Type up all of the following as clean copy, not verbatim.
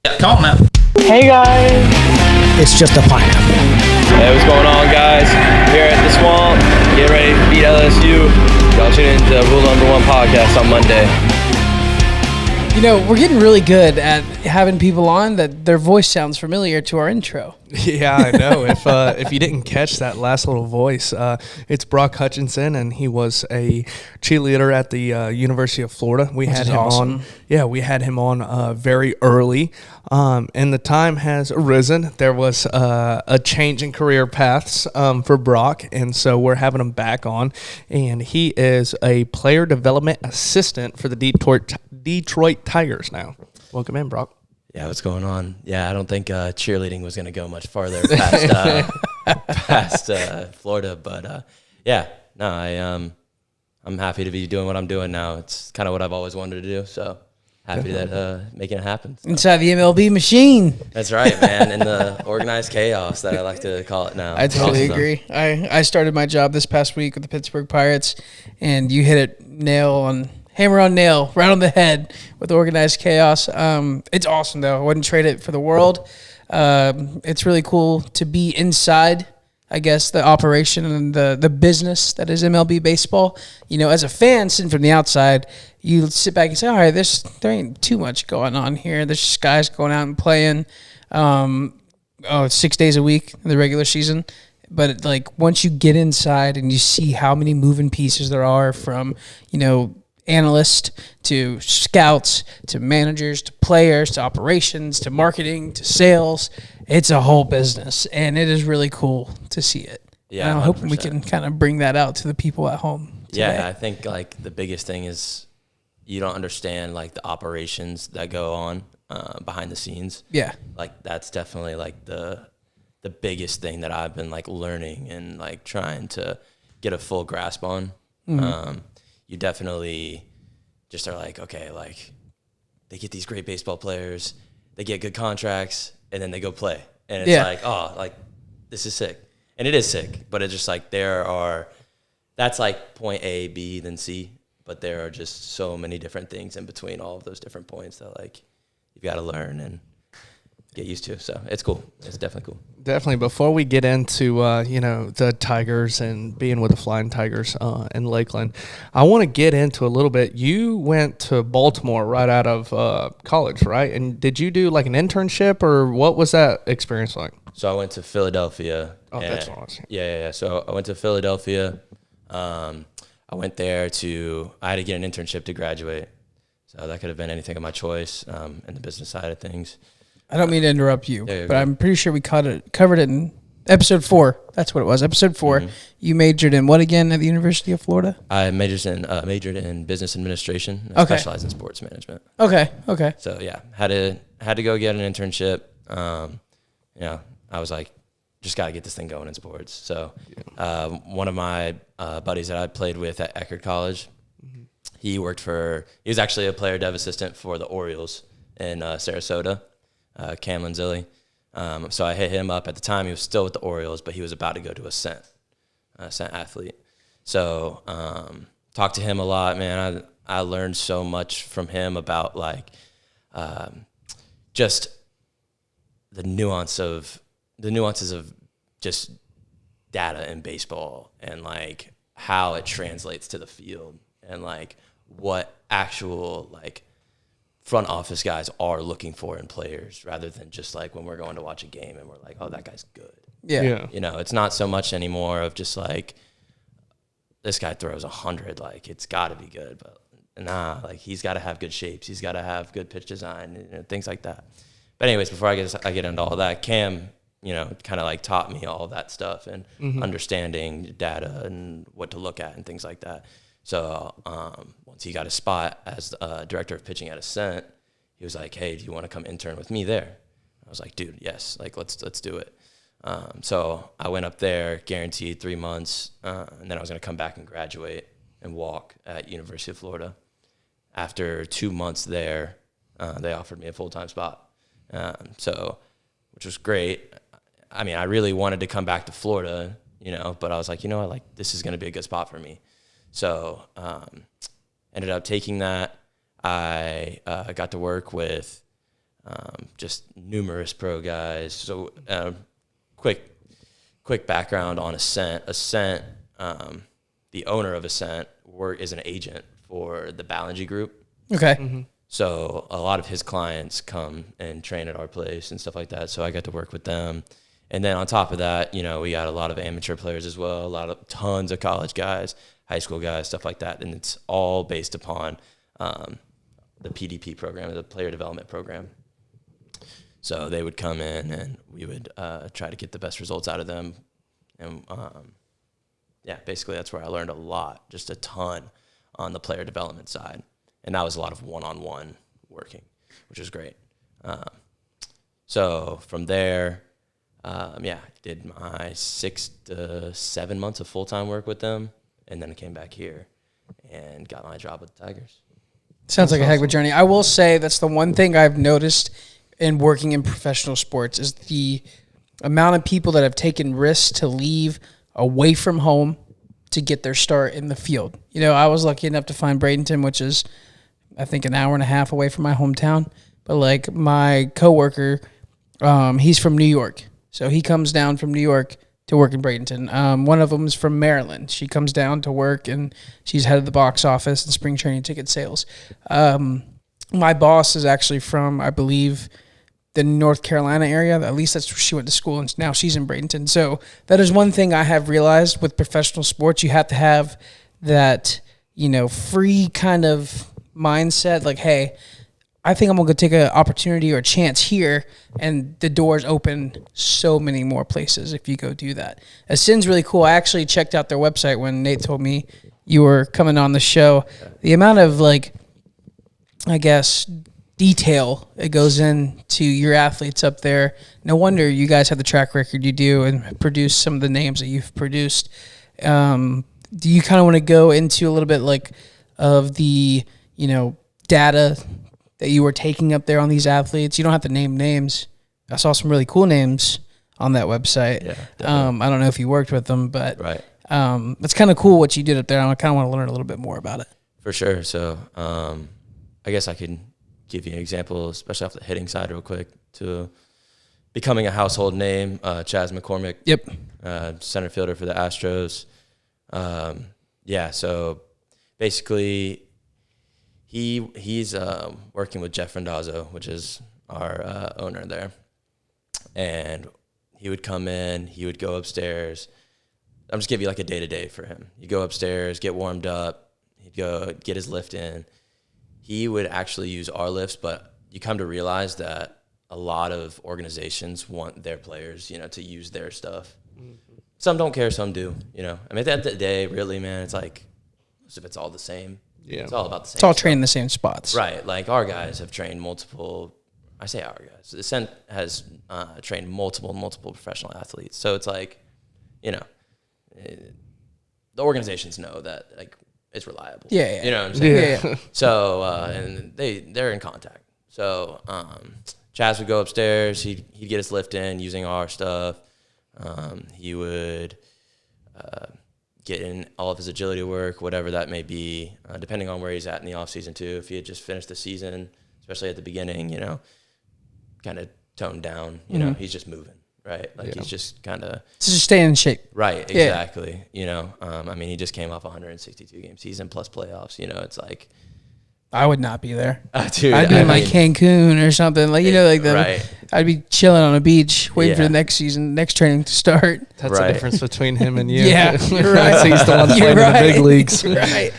Yeah, come on, man. Hey guys. It's just a pineapple. Hey, what's going on, guys? Here at the Swamp, get ready to beat LSU. Y'all tune into Rule Number 1 podcast on Monday. You know, we're getting really good at having people on that their voice sounds familiar to our intro. Yeah, I know. If you didn't catch that last little voice, it's Brock Hutchinson, and he was a cheerleader at the University of Florida. We had him on. Yeah, we had him on very early, and the time has arisen. There was a change in career paths for Brock, and so we're having him back on. And he is a player development assistant for the Detroit Tigers now. Welcome in, Brock. Yeah, what's going on? Yeah, I don't think cheerleading was going to go much farther past Florida, but I'm happy to be doing what I'm doing now. It's kind of what I've always wanted to do, so happy that making it happen. So. Inside the MLB machine. That's right, man, in the organized chaos that I like to call it now. I totally agree. I started my job this past week with the Pittsburgh Pirates, and you hit it hammer on nail, right on the head with organized chaos. It's awesome, though. I wouldn't trade it for the world. It's really cool to be inside, I guess, the operation and the business that is MLB baseball. You know, as a fan sitting from the outside, you sit back and say, all right, there ain't too much going on here. There's just guys going out and playing 6 days a week in the regular season. But, like, once you get inside and you see how many moving pieces there are from, you know, analysts to scouts to managers to players to operations to marketing to sales, it's a whole business, and it is really cool to see it. Yeah, and I'm hoping we can kind of bring that out to the people at home today. Yeah, I think like the biggest thing is you don't understand like the operations that go on behind the scenes. Yeah, like that's definitely like the biggest thing that I've been like learning and like trying to get a full grasp on. Mm-hmm. You definitely just are like, okay, like they get these great baseball players, they get good contracts, and then they go play. And it's like, oh, like this is sick. And it is sick, but it's just like that's like point A, B, then C, but there are just so many different things in between all of those different points that like you've got to learn and get used to. So it's cool. It's definitely cool. Definitely. Before we get into, the Tigers and being with the Flying Tigers in Lakeland, I want to get into a little bit. You went to Baltimore right out of college, right? And did you do like an internship, or what was that experience like? So I went to Philadelphia. Oh, that's awesome. Yeah. So I went to Philadelphia. I went there I had to get an internship to graduate. So that could have been anything of my choice in the business side of things. I don't mean to interrupt you, but I'm pretty sure we covered it in episode 4. That's what it was, episode 4. Mm-hmm. You majored in what again at the University of Florida? I majored in business administration. I specialized in sports management. Okay. So yeah, had to go get an internship. I was like, just got to get this thing going in sports. So one of my buddies that I played with at Eckerd College, mm-hmm. he was actually a player dev assistant for the Orioles in Sarasota. Cam Lanzilli. So I hit him up at the time. He was still with the Orioles, but he was about to go to a Ascent athlete. So talked to him a lot, man. I learned so much from him about like just the nuances of just data in baseball and like how it translates to the field and like what actual like front office guys are looking for in players rather than just like when we're going to watch a game and we're like, oh, that guy's good. Yeah. You know, it's not so much anymore of just like, this guy throws 100, like it's got to be good. But nah, like he's got to have good shapes. He's got to have good pitch design, things like that. But anyways, before I get into all that, Cam, kind of like taught me all of that stuff and mm-hmm. understanding data and what to look at and things like that. So once he got a spot as director of pitching at Ascent, he was like, hey, do you want to come intern with me there? I was like, dude, yes, like let's do it. So I went up there, guaranteed 3 months, and then I was going to come back and graduate and walk at University of Florida. After 2 months there, they offered me a full-time spot, which was great. I mean, I really wanted to come back to Florida, but I was like, this is going to be a good spot for me. So ended up taking that. I got to work with just numerous pro guys. So quick background on Ascent. Ascent, the owner of Ascent, is an agent for the Ballingy Group. Okay. Mm-hmm. So a lot of his clients come and train at our place and stuff like that. So I got to work with them. And then on top of that, you know, we got a lot of amateur players as well, tons of college guys, high school guys, stuff like that. And it's all based upon the PDP program, the player development program. So they would come in and we would try to get the best results out of them. And basically that's where I learned a lot, just a ton on the player development side. And that was a lot of one-on-one working, which was great. So from there, did my 6 to 7 months of full-time work with them, and then I came back here and got my job with the Tigers. Sounds like a heck of a journey. I will say that's the one thing I've noticed in working in professional sports is the amount of people that have taken risks to leave away from home to get their start in the field. You know, I was lucky enough to find Bradenton, which is, I think, an hour and a half away from my hometown. But, like, my coworker, he's from New York. So he comes down from New York to work in Bradenton. One of them is from Maryland. She comes down to work, and she's head of the box office and spring training ticket sales. My boss is actually from, I believe, the North Carolina area. At least that's where she went to school, and now she's in Bradenton. So that is one thing I have realized with professional sports. You have to have that, you know, free kind of mindset. Like, hey, I think I'm going to go take an opportunity or a chance here, and the doors open so many more places if you go do that. Ascen's really cool. I actually checked out their website when Nate told me you were coming on the show. The amount of, like, I guess, detail it goes into your athletes up there. No wonder you guys have the track record you do and produce some of the names that you've produced. Do you kind of want to go into a little bit like of the, you know, data that you were taking up there on these athletes? You don't have to name names. I saw some really cool names on that website. Yeah, I don't know if you worked with them, but right. It's kind of cool what you did up there. I kind of want to learn a little bit more about it. For sure. So I guess I could give you an example, especially off the hitting side real quick, to becoming a household name, Chaz McCormick. Yep. Center fielder for the Astros. So basically he's working with Jeff Randazzo, which is our owner there. And he would come in, he would go upstairs. I'm just give you like a day-to-day for him. You go upstairs, get warmed up, he'd go get his lift in. He would actually use our lifts, but you come to realize that a lot of organizations want their players, you know, to use their stuff. Mm-hmm. Some don't care, some do, you know. I mean, at the end of the day, really, man, it's like, most of it's all the same. Yeah. It's all about the same It's all stuff. trained in the same spots. Right. Like, our guys have trained multiple, I say our guys, Ascent has trained multiple professional athletes. So it's like, you know, the organizations know that, like, it's reliable. Yeah. You know what I'm saying? Yeah. So, and they're in contact. So, Chaz would go upstairs. He'd get his lift in using our stuff. He would get in all of his agility work, whatever that may be, depending on where he's at in the off season too. If he had just finished the season, especially at the beginning, you know, kind of toned down, you know, he's just moving, right? Like he's just kind of Just stay in shape. right. Exactly. Yeah. You know, I mean, he just came off a 162 game season plus playoffs. You know, it's like, I would not be there. dude, I'd be in like Cancun or something. Like, you know, like the, right. I'd be chilling on a beach, waiting for Yeah. the next season, next training to start. That's the Right. difference between him and you. Yeah, you're right. So he's the one playing in the big leagues. Right.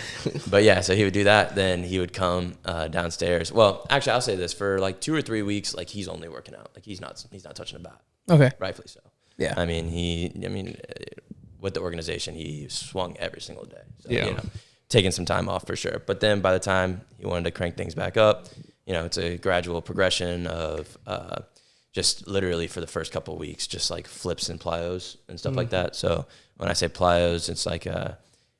But yeah, so he would do that. Then he would come downstairs. Well, actually, I'll say this: for like 2 or 3 weeks, like he's only working out. Like he's not touching a bat. Okay. Rightfully so. Yeah. I mean, with the organization, he swung every single day. So, Yeah. you know, taking some time off for sure. But then by the time he wanted to crank things back up, you know, it's a gradual progression of just literally for the first couple of weeks, just like flips and plyos and stuff like that. So when I say plyos, it's like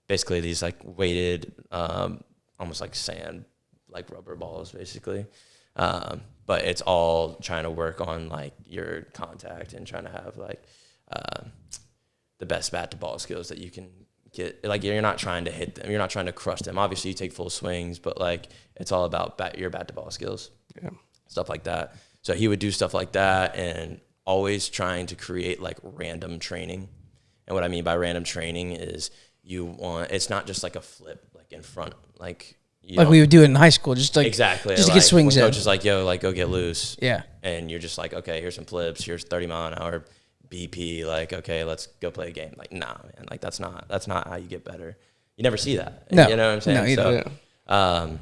basically these like weighted, almost like sand, like rubber balls basically. But it's all trying to work on like your contact and trying to have like the best bat to ball skills that you can get. Like you're not trying to hit them, you're not trying to crush them. Obviously you take full swings, but like it's all about your bat to ball skills, stuff like that. So he would do stuff like that, and always trying to create like random training. And what I mean by random training is it's not just like a flip like in front, like we would do it in high school, just like exactly just to get swings in. Coach is like, yo, like go get loose. Yeah. And you're just like, okay, here's some flips, here's 30 mile an hour BP, like, okay, let's go play a game. Like, nah, man, like that's not how you get better. You never see that. No. You know what I'm saying? No, so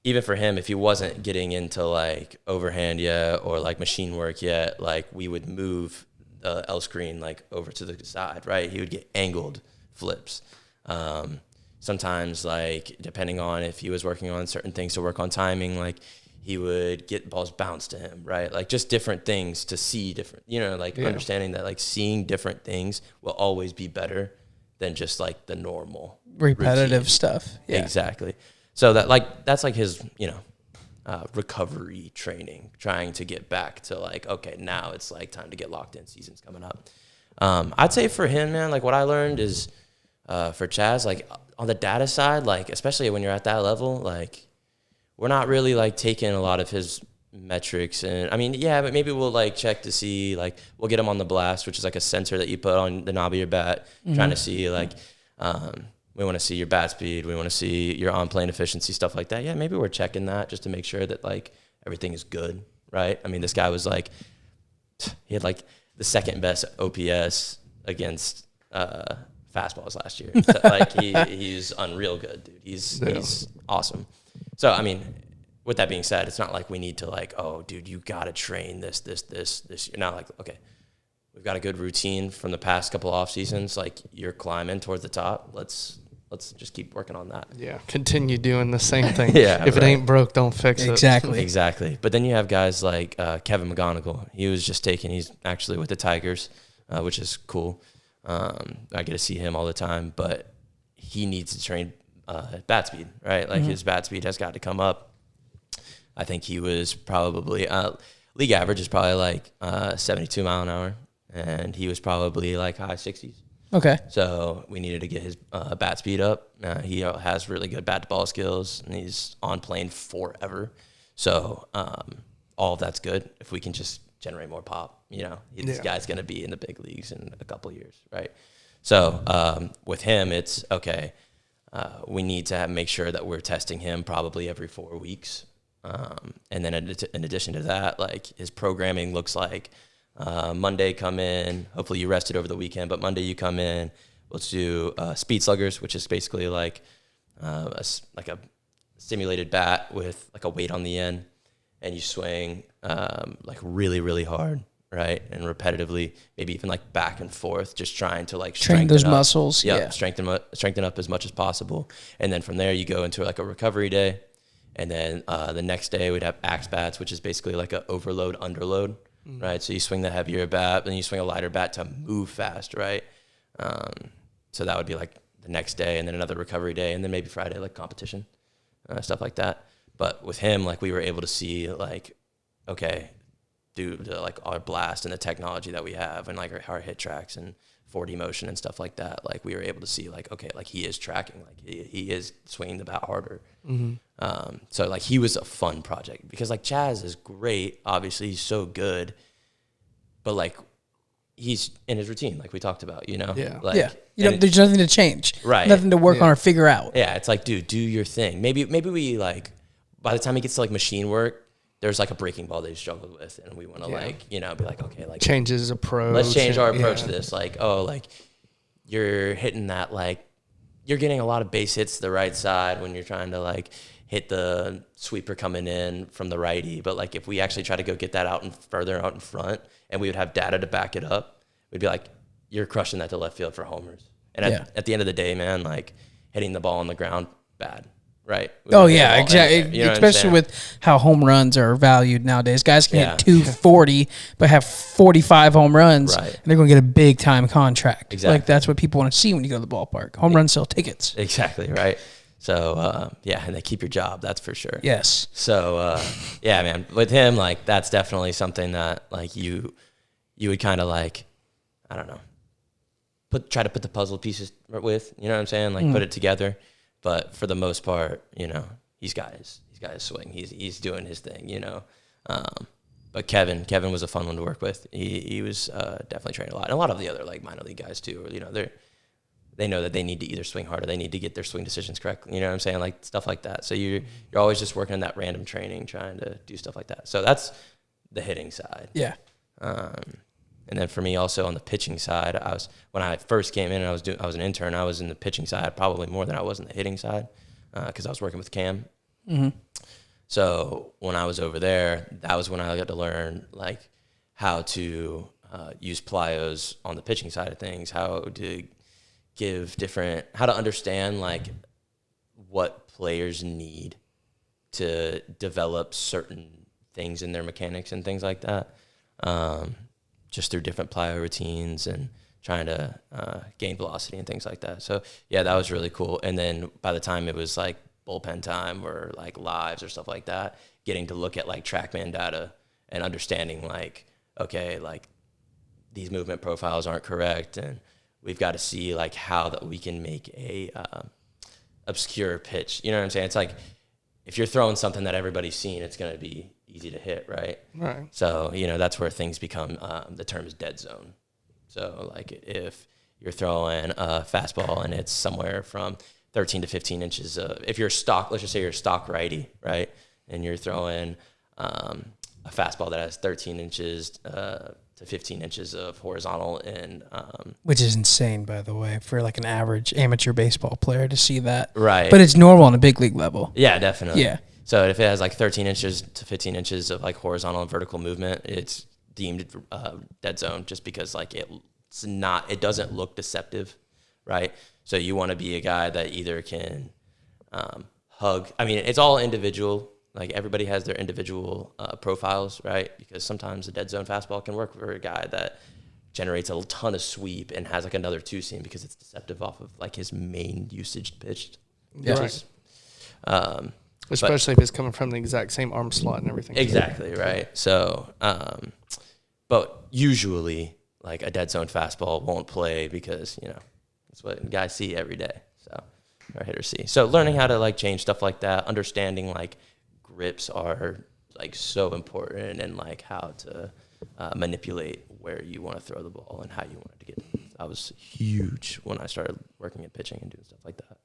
even for him, if he wasn't getting into like overhand yet or like machine work yet, like we would move the L screen like over to the side, right? He would get angled flips. Sometimes like depending on if he was working on certain things to work on timing, like he would get balls bounced to him, right? Like just different things to see different, like understanding that like seeing different things will always be better than just like the normal repetitive routine. Stuff. Yeah. Exactly. So that's like his, recovery training, trying to get back to like, okay, now it's like time to get locked in, season's coming up. I'd say for him, man, like what I learned is for Chaz, like on the data side, like especially when you're at that level, like we're not really like taking a lot of his metrics. And I mean, yeah, but maybe we'll like check to see, like we'll get him on the blast, which is like a sensor that you put on the knob of your bat, trying to see like, we want to see your bat speed. We want to see your on-plane efficiency, stuff like that. Yeah, maybe we're checking that just to make sure that like everything is good, right? I mean, this guy was like, he had like the second best OPS against fastballs last year. So, like he's unreal good, dude. He's awesome. So I mean, with that being said, it's not like we need to like, oh, dude, you got to train this. You're not like, okay, we've got a good routine from the past couple off seasons. Like you're climbing towards the top. Let's just keep working on that. Yeah, continue doing the same thing. Yeah, if it ain't broke, don't fix it. Exactly. But then you have guys like Kevin McGonigal. He's actually with the Tigers, which is cool. I get to see him all the time, but he needs to train bat speed, right? Like his bat speed has got to come up. I think he was probably league average is probably like 72 mile an hour, and he was probably like high 60s. Okay. So we needed to get his bat speed up. He has really good bat to ball skills, and he's on plane forever. So all of that's good if we can just generate more pop. This guy's going to be in the big leagues in a couple of years, right? So with him, it's okay. We need to make sure that we're testing him probably every 4 weeks. And then in addition to that, like his programming looks like Monday come in, hopefully you rested over the weekend, but Monday you come in, let's do speed sluggers, which is basically like a simulated bat with like a weight on the end, and you swing like really, really hard, right? And repetitively, maybe even like back and forth, just trying to like train those muscles. Yeah. Strengthen up as much as possible. And then from there you go into like a recovery day. And then the next day we'd have axe bats, which is basically like an overload, underload, right? So you swing the heavier bat, then you swing a lighter bat to move fast, right? So that would be like the next day, and then another recovery day, and then maybe Friday, like competition, stuff like that. But with him, like we were able to see like, okay, due to like our blast and the technology that we have and like our hit tracks and 4D motion and stuff like that, like we were able to see like, okay, like he is tracking, like he is swinging the bat harder. So like he was a fun project because like Chaz is great. Obviously he's so good, but like he's in his routine, like we talked about, Yeah. Like, there's nothing to change, right? Nothing to work on or figure out. Yeah. It's like, dude, do your thing. Maybe we like, by the time he gets to like machine work, there's like a breaking ball that he struggled with, and we want to like, be like, okay, like change his approach. Let's change our approach to this. Like, oh, like you're hitting that, like you're getting a lot of base hits to the right side when you're trying to like hit the sweeper coming in from the righty. But like if we actually try to go get that out and further out in front, and we would have data to back it up, we'd be like, you're crushing that to left field for homers. And at the end of the day, man, like hitting the ball on the ground, bad. Right. Exactly. Especially with how home runs are valued nowadays. Guys can hit 240, but have 45 home runs, right, and they're going to get a big time contract. Exactly. Like that's what people want to see when you go to the ballpark. Home runs sell tickets. Exactly. Right. So and they keep your job. That's for sure. Yes. So man, with him, like that's definitely something that like you would kind of like, I don't know, try to put the puzzle pieces with. You know what I'm saying? Like put it together. But for the most part, he's got his swing. He's doing his thing, But But Kevin was a fun one to work with. He was definitely training a lot. And a lot of the other like minor league guys too, they know that they need to either swing harder, they need to get their swing decisions correct. You know what I'm saying? Like stuff like that. So you're always just working in that random training, trying to do stuff like that. So that's the hitting side. Yeah. And then for me also on the pitching side, when I first came in and I was an intern, I was in the pitching side probably more than I was in the hitting side because I was working with Cam. Mm-hmm. So when I was over there, that was when I got to learn like how to use plyos on the pitching side of things, how to understand like what players need to develop certain things in their mechanics and things like that. Just through different plyo routines and trying to gain velocity and things like that. So yeah, that was really cool. And then by the time it was like bullpen time or like lives or stuff like that, getting to look at like TrackMan data and understanding like, okay, like these movement profiles aren't correct and we've got to see like how that we can make a obscure pitch. You know what I'm saying? It's like if you're throwing something that everybody's seen, it's going to be easy to hit, right? Right. So, that's where things become, the term is dead zone. So, like, if you're throwing a fastball and it's somewhere from 13 to 15 inches if you're stock, let's just say you're a stock righty, right? And you're throwing a fastball that has 13 inches to 15 inches of horizontal and which is insane, by the way, for like an average amateur baseball player to see that. Right. But it's normal on a big league level. Yeah, definitely. Yeah. So if it has like 13 inches to 15 inches of like horizontal and vertical movement, it's deemed dead zone just because like it doesn't look deceptive, right? So you want to be a guy that either can hug. I mean, it's all individual. Like everybody has their individual profiles, right? Because sometimes a dead zone fastball can work for a guy that generates a ton of sweep and has like another two seam because it's deceptive off of like his main usage pitch. Yeah. Right. Especially if it's coming from the exact same arm slot and everything. Exactly, right? So, but usually, like a dead zone fastball won't play because, that's what guys see every day. So, or hitters see. So, learning how to like change stuff like that, understanding like grips are like so important and like how to manipulate where you want to throw the ball and how you want it to get. That was huge when I started working at pitching and doing stuff like that.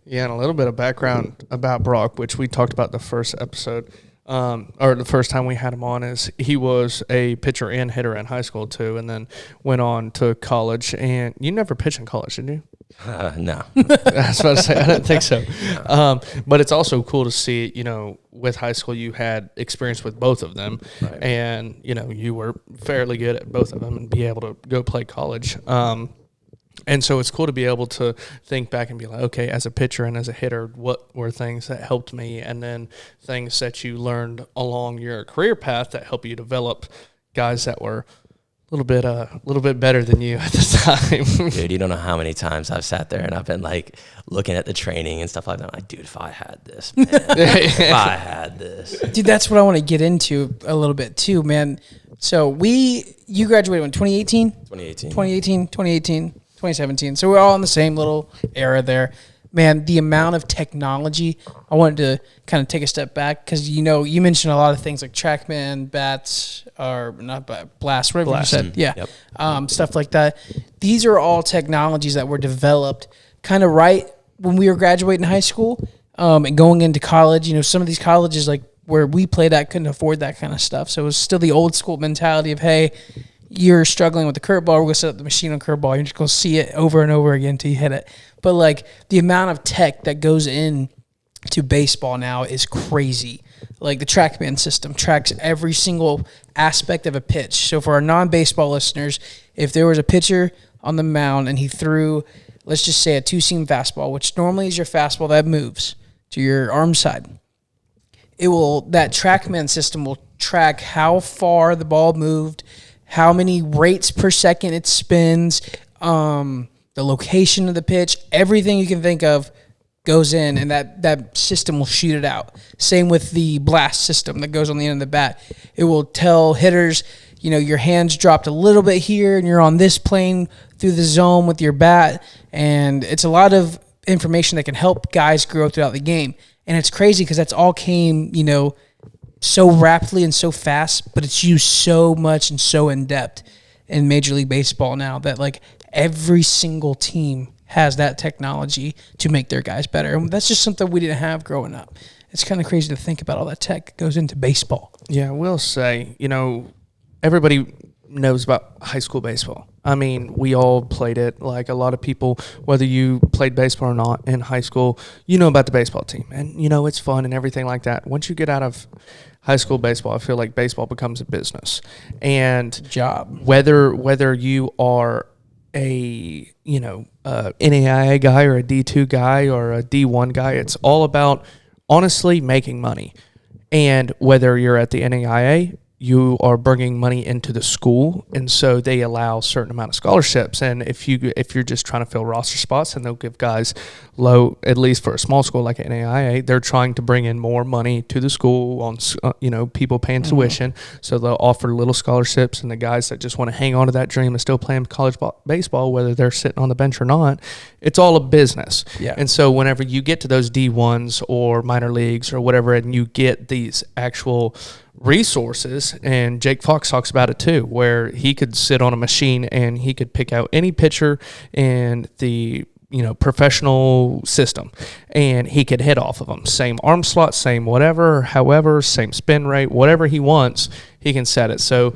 Yeah, and a little bit of background about Brock, which we talked about the first episode, or the first time we had him on, is he was a pitcher and hitter in high school too, and then went on to college. And you never pitched in college, did you? No. I was about to say, I didn't think so. But it's also cool to see, with high school you had experience with both of them, right. And, you were fairly good at both of them and be able to go play college. And so it's cool to be able to think back and be like, okay, as a pitcher and as a hitter, what were things that helped me? And then things that you learned along your career path that help you develop guys that were a little bit better than you at the time. Dude, you don't know how many times I've sat there and I've been like looking at the training and stuff like that. I'm like, dude, if I had this, man, if I had this. Dude, that's what I want to get into a little bit too, man. So you graduated in 2018? 2018. 2017. So we're all in the same little era there. Man, the amount of technology, I wanted to kind of take a step back because, you mentioned a lot of things like TrackMan, bats, or not blast, whatever you said. Yeah. Yep. Stuff like that. These are all technologies that were developed kind of right when we were graduating high school and going into college. Some of these colleges like where we played at couldn't afford that kind of stuff. So it was still the old school mentality of, hey, you're struggling with the curveball, we're going to set up the machine on curveball. You're just going to see it over and over again until you hit it. But, like, the amount of tech that goes in to baseball now is crazy. Like, the TrackMan system tracks every single aspect of a pitch. So, for our non-baseball listeners, if there was a pitcher on the mound and he threw, let's just say, a two-seam fastball, which normally is your fastball that moves to your arm side, that TrackMan system will track how far the ball moved, how many rates per second it spins, the location of the pitch, everything you can think of goes in, and that system will shoot it out. Same with the blast system that goes on the end of the bat. It will tell hitters, your hands dropped a little bit here, and you're on this plane through the zone with your bat, and it's a lot of information that can help guys grow throughout the game. And it's crazy because that's all came, so rapidly and so fast, but it's used so much and so in depth in Major League Baseball now that like every single team has that technology to make their guys better. And that's just something we didn't have growing up. It's kind of crazy to think about all that tech that goes into baseball. Yeah, I will say, everybody knows about high school baseball. I mean, we all played it. Like a lot of people, whether you played baseball or not in high school, you know about the baseball team. And, it's fun and everything like that. Once you get out of high school baseball, I feel like baseball becomes a business. And job. Whether you are a, NAIA guy or a D2 guy or a D1 guy, it's all about honestly making money. And whether you're at the NAIA, you are bringing money into the school, and so they allow a certain amount of scholarships. And if you're just trying to fill roster spots, and they'll give guys low, at least for a small school like NAIA, they're trying to bring in more money to the school on people paying tuition. So they'll offer little scholarships, and the guys that just want to hang on to that dream and still playing college baseball, whether they're sitting on the bench or not, it's all a business. Yeah. And so whenever you get to those D1s or minor leagues or whatever, and you get these actual resources, and Jake Fox talks about it too, where he could sit on a machine and he could pick out any pitcher in the professional system, and he could hit off of them. Same arm slot, same whatever, however, same spin rate, whatever he wants, he can set it. So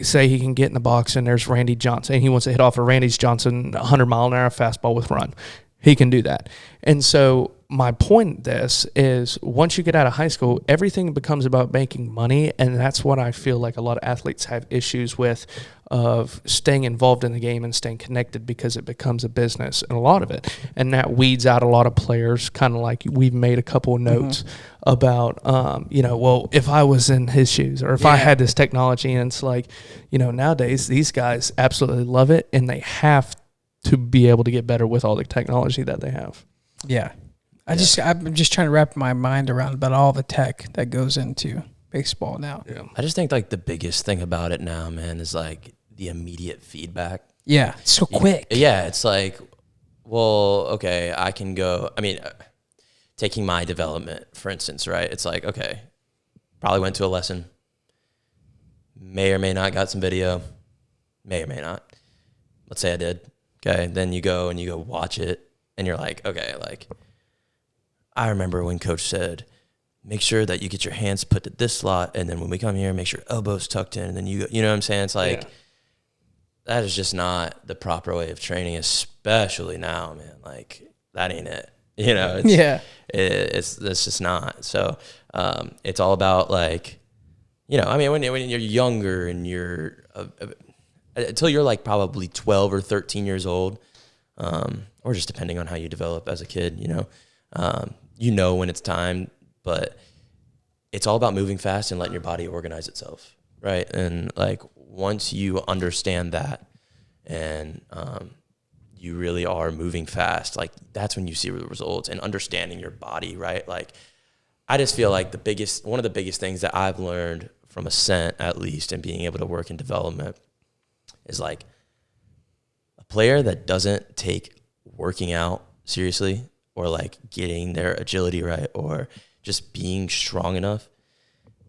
say he can get in the box and there's Randy Johnson, and he wants to hit off of Randy Johnson 100-mile-an-hour fastball with run. He can do that. And so my point in this is, once you get out of high school, everything becomes about making money, and that's what I feel like a lot of athletes have issues with, of staying involved in the game and staying connected, because it becomes a business, and a lot of it. And that weeds out a lot of players, kind of like we've made a couple of notes about, well, if I was in his shoes, or if I had this technology. And it's like, nowadays these guys absolutely love it, and they have to be able to get better with all the technology that they have. Yeah. I'm just trying to wrap my mind around about all the tech that goes into baseball now. Yeah. I just think like the biggest thing about it now, man, is like the immediate feedback. Yeah, it's so quick. Yeah, it's like, well, okay, I can go. I mean, taking my development, for instance, right? It's like, okay, probably went to a lesson, may or may not got some video, may or may not. Let's say I did. Okay, then you go and you go watch it, and you're like, okay, like, I remember when coach said, make sure that you get your hands put to this slot, and then when we come here, make sure elbows tucked in, and then you know what I'm saying? It's like, that is just not the proper way of training, especially now, man. Like, that ain't it. It's just not. So it's all about, like, I mean, when you're younger and you're until you're like probably 12 or 13 years old, or just depending on how you develop as a kid, when it's time, but it's all about moving fast and letting your body organize itself, right? And like, once you understand that, and you really are moving fast, like, that's when you see the results, and understanding your body, right? Like, I just feel like one of the biggest things that I've learned from Ascent, at least, and being able to work in development, is like, a player that doesn't take working out seriously, or like getting their agility right, or just being strong enough,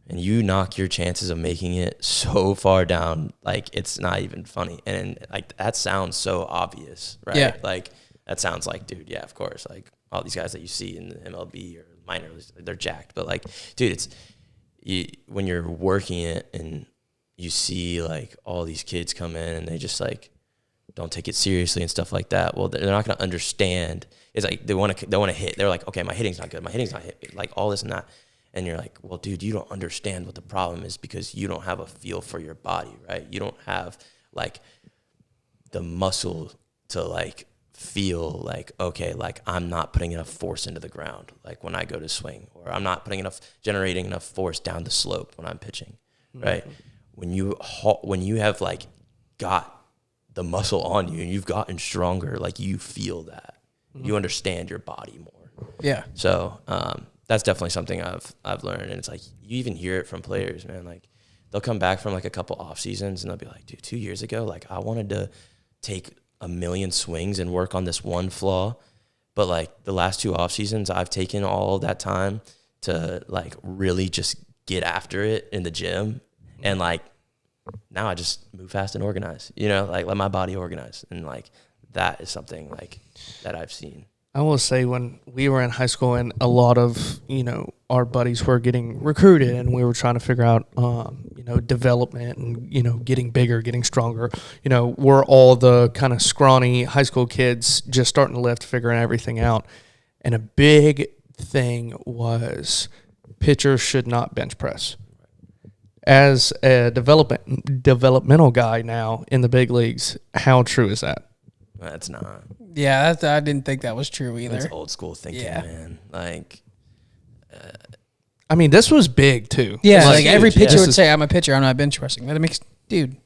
and you knock your chances of making it so far down, like, it's not even funny. And like, that sounds so obvious, right? Yeah. Like, that sounds like, dude, yeah, of course, like all these guys that you see in the MLB or minors, they're jacked. But like, dude, when you're working it and you see like all these kids come in and they just like don't take it seriously and stuff like that, well, they're not going to understand. It's like they want to hit. They're like, okay, my hitting's not good. My hitting's not hit, like all this and that. And you're like, well, dude, you don't understand what the problem is, because you don't have a feel for your body, right? You don't have like the muscle to like feel like, okay, like, I'm not putting enough force into the ground, like when I go to swing, or I'm not generating enough force down the slope when I'm pitching, right? When you have like got the muscle on you and you've gotten stronger, like, you feel that. You understand your body more. Yeah. So that's definitely something I've learned. And it's like, you even hear it from players, man. Like, they'll come back from like a couple off seasons and they'll be like, dude, 2 years ago, like, I wanted to take 1 million swings and work on this one flaw, but like the last 2 off seasons, I've taken all of that time to like really just get after it in the gym, and like now I just move fast and organize, you know, like let my body organize, and like that is something like that I've seen. I will say when we were in high school and a lot of, you know, our buddies were getting recruited and we were trying to figure out, you know, development and, you know, getting bigger, getting stronger, you know, we're all the kind of scrawny high school kids just starting to lift, figuring everything out. And a big thing was pitchers should not bench press. As a developmental guy now in the big leagues, how true is that? That's not. Yeah, I didn't think that was true either. That's old school thinking, man. Like, I mean, this was big too. Yeah, like like every huge, yeah. pitcher would say, "I'm a pitcher. I'm not bench pressing." That makes, dude.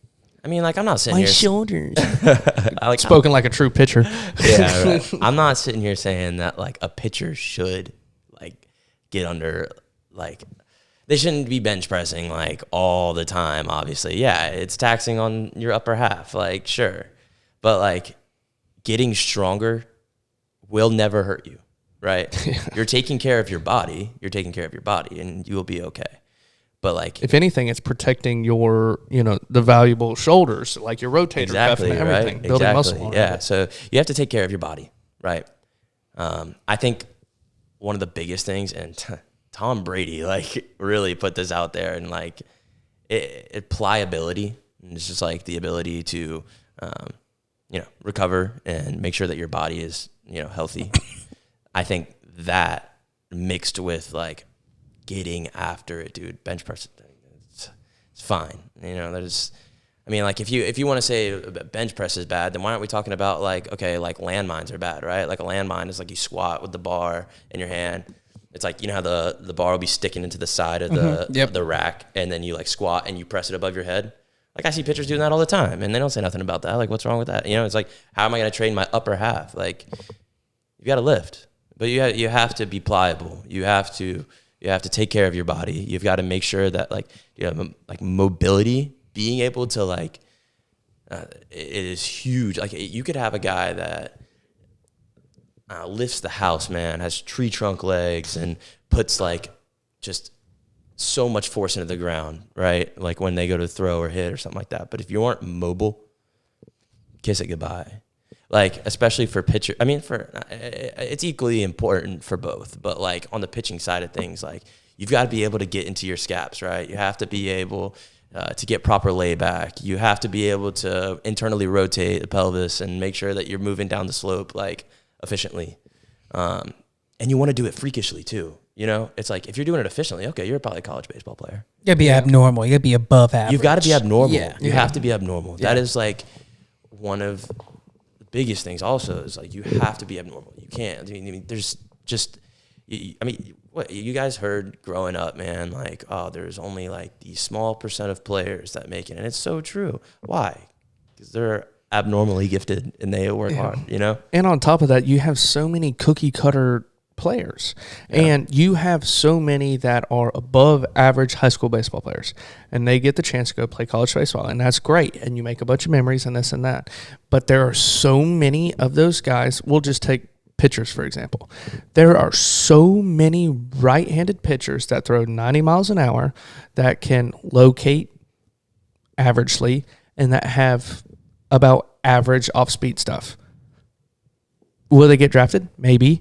I mean, like I'm not sitting My here. shoulders. I like Spoken like a true pitcher. Yeah, right. I'm not sitting here saying that like a pitcher should like get under like they shouldn't be bench pressing like all the time. Obviously, yeah, it's taxing on your upper half. Like, sure, but like getting stronger will never hurt you, right? Yeah. You're taking care of your body. You're taking care of your body, and you will be okay. But like, if anything, it's protecting your, you know, the valuable shoulders, like your rotator cuff and everything, right? building Exactly. muscle. Yeah. So you have to take care of your body, right? I think one of the biggest things, and Tom Brady like really put this out there, and like it pliability, and it's just like the ability to, you know, recover and make sure that your body is, you know, healthy. I think that mixed with like getting after it, dude, bench press, it's fine. You know, there's, I mean, like if you want to say bench press is bad, then why aren't we talking about like, okay, like landmines are bad, right? Like a landmine is like you squat with the bar in your hand. It's like, you know how the bar will be sticking into the side of the rack, and then you like squat and you press it above your head. Like I see pitchers doing that all the time, and they don't say nothing about that. Like, what's wrong with that? You know, it's like, how am I going to train my upper half? Like, you got to lift, but you have to be pliable. You have to take care of your body. You've got to make sure that like you have like mobility, being able to like it is huge. Like you could have a guy that lifts the house, man, has tree trunk legs and puts like just so much force into the ground, right? Like when they go to throw or hit or something like that. But if you aren't mobile, kiss it goodbye. Like, especially for pitcher, I mean, it's equally important for both, but like on the pitching side of things, like you've got to be able to get into your scaps, right? You have to be able to get proper layback. You have to be able to internally rotate the pelvis and make sure that you're moving down the slope like efficiently. And you want to do it freakishly too. You know, it's like if you're doing it efficiently, okay, you're probably a college baseball player. You gotta be abnormal. You gotta be above average. You've got to be abnormal. Yeah. You have to be abnormal. Yeah. That is like one of the biggest things also is like you have to be abnormal. You can't. I mean there's just, I mean, what you guys heard growing up, man, like, oh, there's only like these small % of players that make it. And it's so true. Why? Because they're abnormally gifted and they work hard, you know? And on top of that, you have so many cookie cutter players, and you have so many that are above average high school baseball players, and they get the chance to go play college baseball, and that's great, and you make a bunch of memories and this and that. But there are so many of those guys. We'll just take pitchers, for example. There are so many right-handed pitchers that throw 90 miles an hour that can locate averagely and that have about average off-speed stuff. Will they get drafted? Maybe.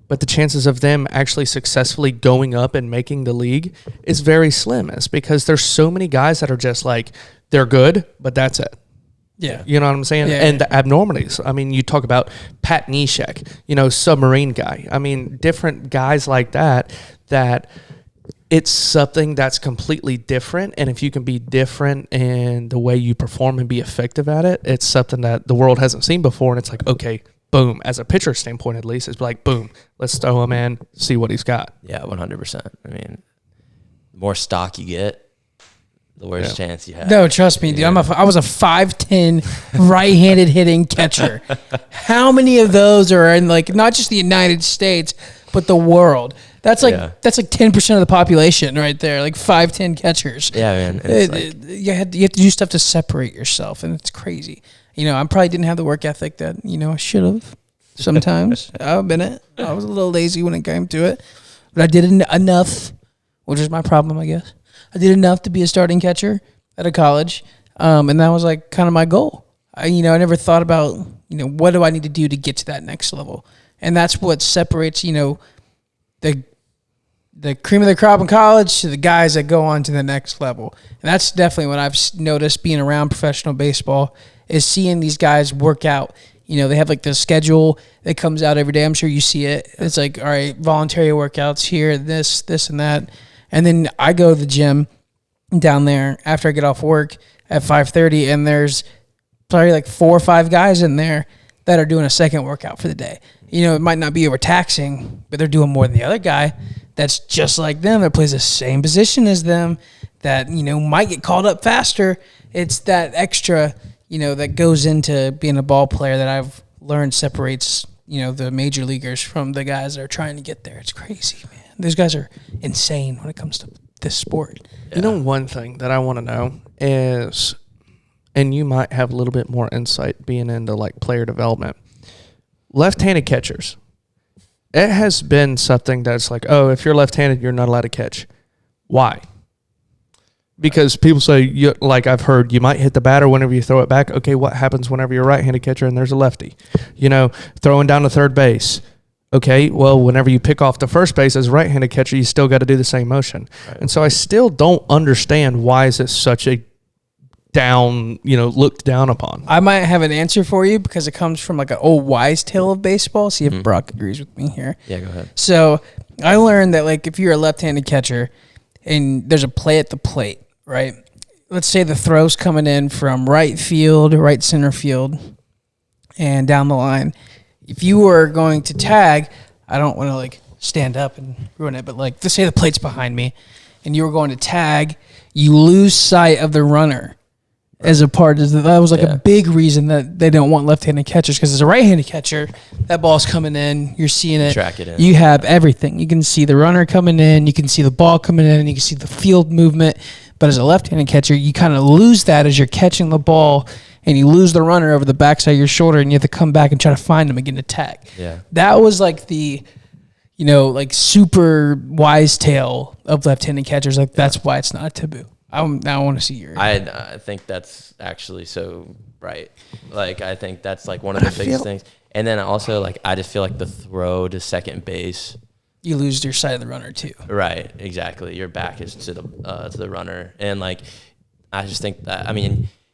But the chances of them actually successfully going up and making the league is very slim. It's because there's so many guys that are just like, they're good, but that's it. Yeah. You know what I'm saying? Yeah, and the abnormalities. I mean, you talk about Pat Neshek, you know, submarine guy. I mean, different guys like that it's something that's completely different. And if you can be different in the way you perform and be effective at it, it's something that the world hasn't seen before. And it's like, okay, boom, as a pitcher standpoint, at least, it's like, boom, let's throw him in, see what he's got. Yeah, 100%. I mean, the more stock you get, the worse chance you have. No, trust me, dude. Yeah. I was a 5'10" right-handed hitting catcher. How many of those are in like not just the United States, but the world? That's like 10% of the population right there. Like 5'10" catchers. Yeah, man. You have to do stuff to separate yourself, and it's crazy. You know, I probably didn't have the work ethic that I should have. Sometimes I'll admit it. I was a little lazy when it came to it, but I did enough which is my problem, I guess. I did enough to be a starting catcher at a college, and that was like kind of my goal. I never thought about, what do I need to do to get to that next level? And that's what separates, the cream of the crop in college to the guys that go on to the next level. And that's definitely what I've noticed being around professional baseball is seeing these guys work out. They have like the schedule that comes out every day. I'm sure you see it. It's like, all right, voluntary workouts here, this, and that. And then I go to the gym down there after I get off work at 5:30, and there's probably like 4 or 5 guys in there that are doing a second workout for the day. It might not be overtaxing, but they're doing more than the other guy that's just like them, that plays the same position as them, that, might get called up faster. It's that extra, that goes into being a ball player that I've learned separates, the major leaguers from the guys that are trying to get there. It's crazy, man. Those guys are insane when it comes to this sport. Yeah. One thing that I want to know is, and you might have a little bit more insight being into like player development, left-handed catchers. It has been something that's like, oh, if you're left-handed, you're not allowed to catch. Why? Because people say, like I've heard, you might hit the batter whenever you throw it back. Okay, what happens whenever you're a right-handed catcher and there's a lefty? Throwing down to third base. Okay, well, whenever you pick off the first base as a right-handed catcher, you still got to do the same motion. Right. And so I still don't understand why is it such a looked down upon. I might have an answer for you because it comes from like an old wise tale of baseball. See if Brock agrees with me here. Yeah, go ahead. So I learned that like if you're a left-handed catcher and there's a play at the plate, right? Let's say the throw's coming in from right field, right center field, and down the line. If you were going to tag, I don't want to like stand up and ruin it, but like let's say the plate's behind me and you were going to tag, you lose sight of the runner. As a part of that was like a big reason that they don't want left-handed catchers, because as a right-handed catcher, that ball's coming in, you're seeing it. Track it in. You have everything. You can see the runner coming in, you can see the ball coming in, you can see the field movement. But as a left-handed catcher, you kind of lose that as you're catching the ball, and you lose the runner over the backside of your shoulder, and you have to come back and try to find him and get an attack. Yeah, that was like the, like super wise tale of left-handed catchers. Like that's why it's not a taboo. I want to see your. I think that's actually so right. Like I think that's like one of the biggest things. And then also like I just feel like the throw to second base, you lose your sight of the runner too. Right, exactly. Your back is to the runner, and like I just think that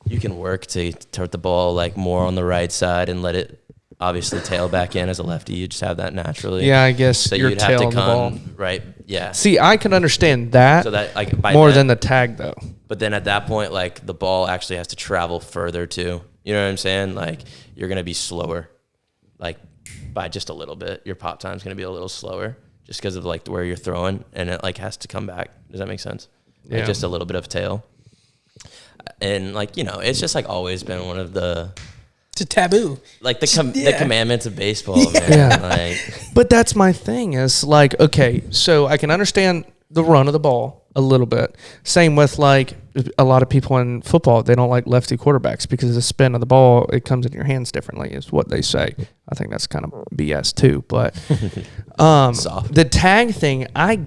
you can work to hit the ball like more on the right side and let it obviously tail back in. As a lefty, you just have that naturally. Yeah, I guess so you're you'd have to tailing the ball. Right. Yeah. See, I can understand that, so that like more than the tag though. But then at that point, like the ball actually has to travel further too. You know what I'm saying? Like you're gonna be slower, like by just a little bit. Your pop time's gonna be a little slower just because of like where you're throwing, and it like has to come back. Does that make sense? Like just a little bit of tail. And like it's just like always been one of the. It's a taboo. Like the commandments of baseball, man. Yeah. Like, but that's my thing is like, okay, so I can understand the run of the ball a little bit. Same with like a lot of people in football, they don't like lefty quarterbacks because the spin of the ball, it comes in your hands differently is what they say. I think that's kind of BS too. But the tag thing I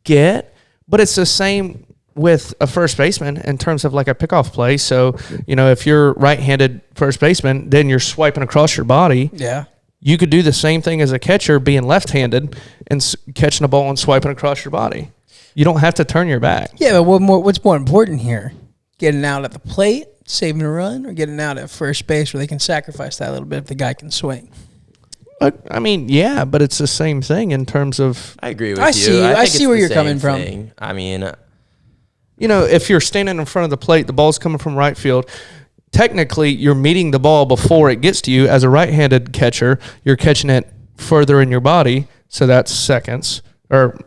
get, but it's the same with a first baseman in terms of like a pickoff play. So, if you're right-handed first baseman, then you're swiping across your body. Yeah. You could do the same thing as a catcher being left-handed and catching a ball and swiping across your body. You don't have to turn your back. Yeah, but what's more important here? Getting out at the plate, saving a run, or getting out at first base where they can sacrifice that a little bit if the guy can swing? Yeah, but it's the same thing in terms of... I agree with you. I see where you're coming from. I mean... if you're standing in front of the plate, the ball's coming from right field. Technically, you're meeting the ball before it gets to you. As a right-handed catcher, you're catching it further in your body, so that's seconds or,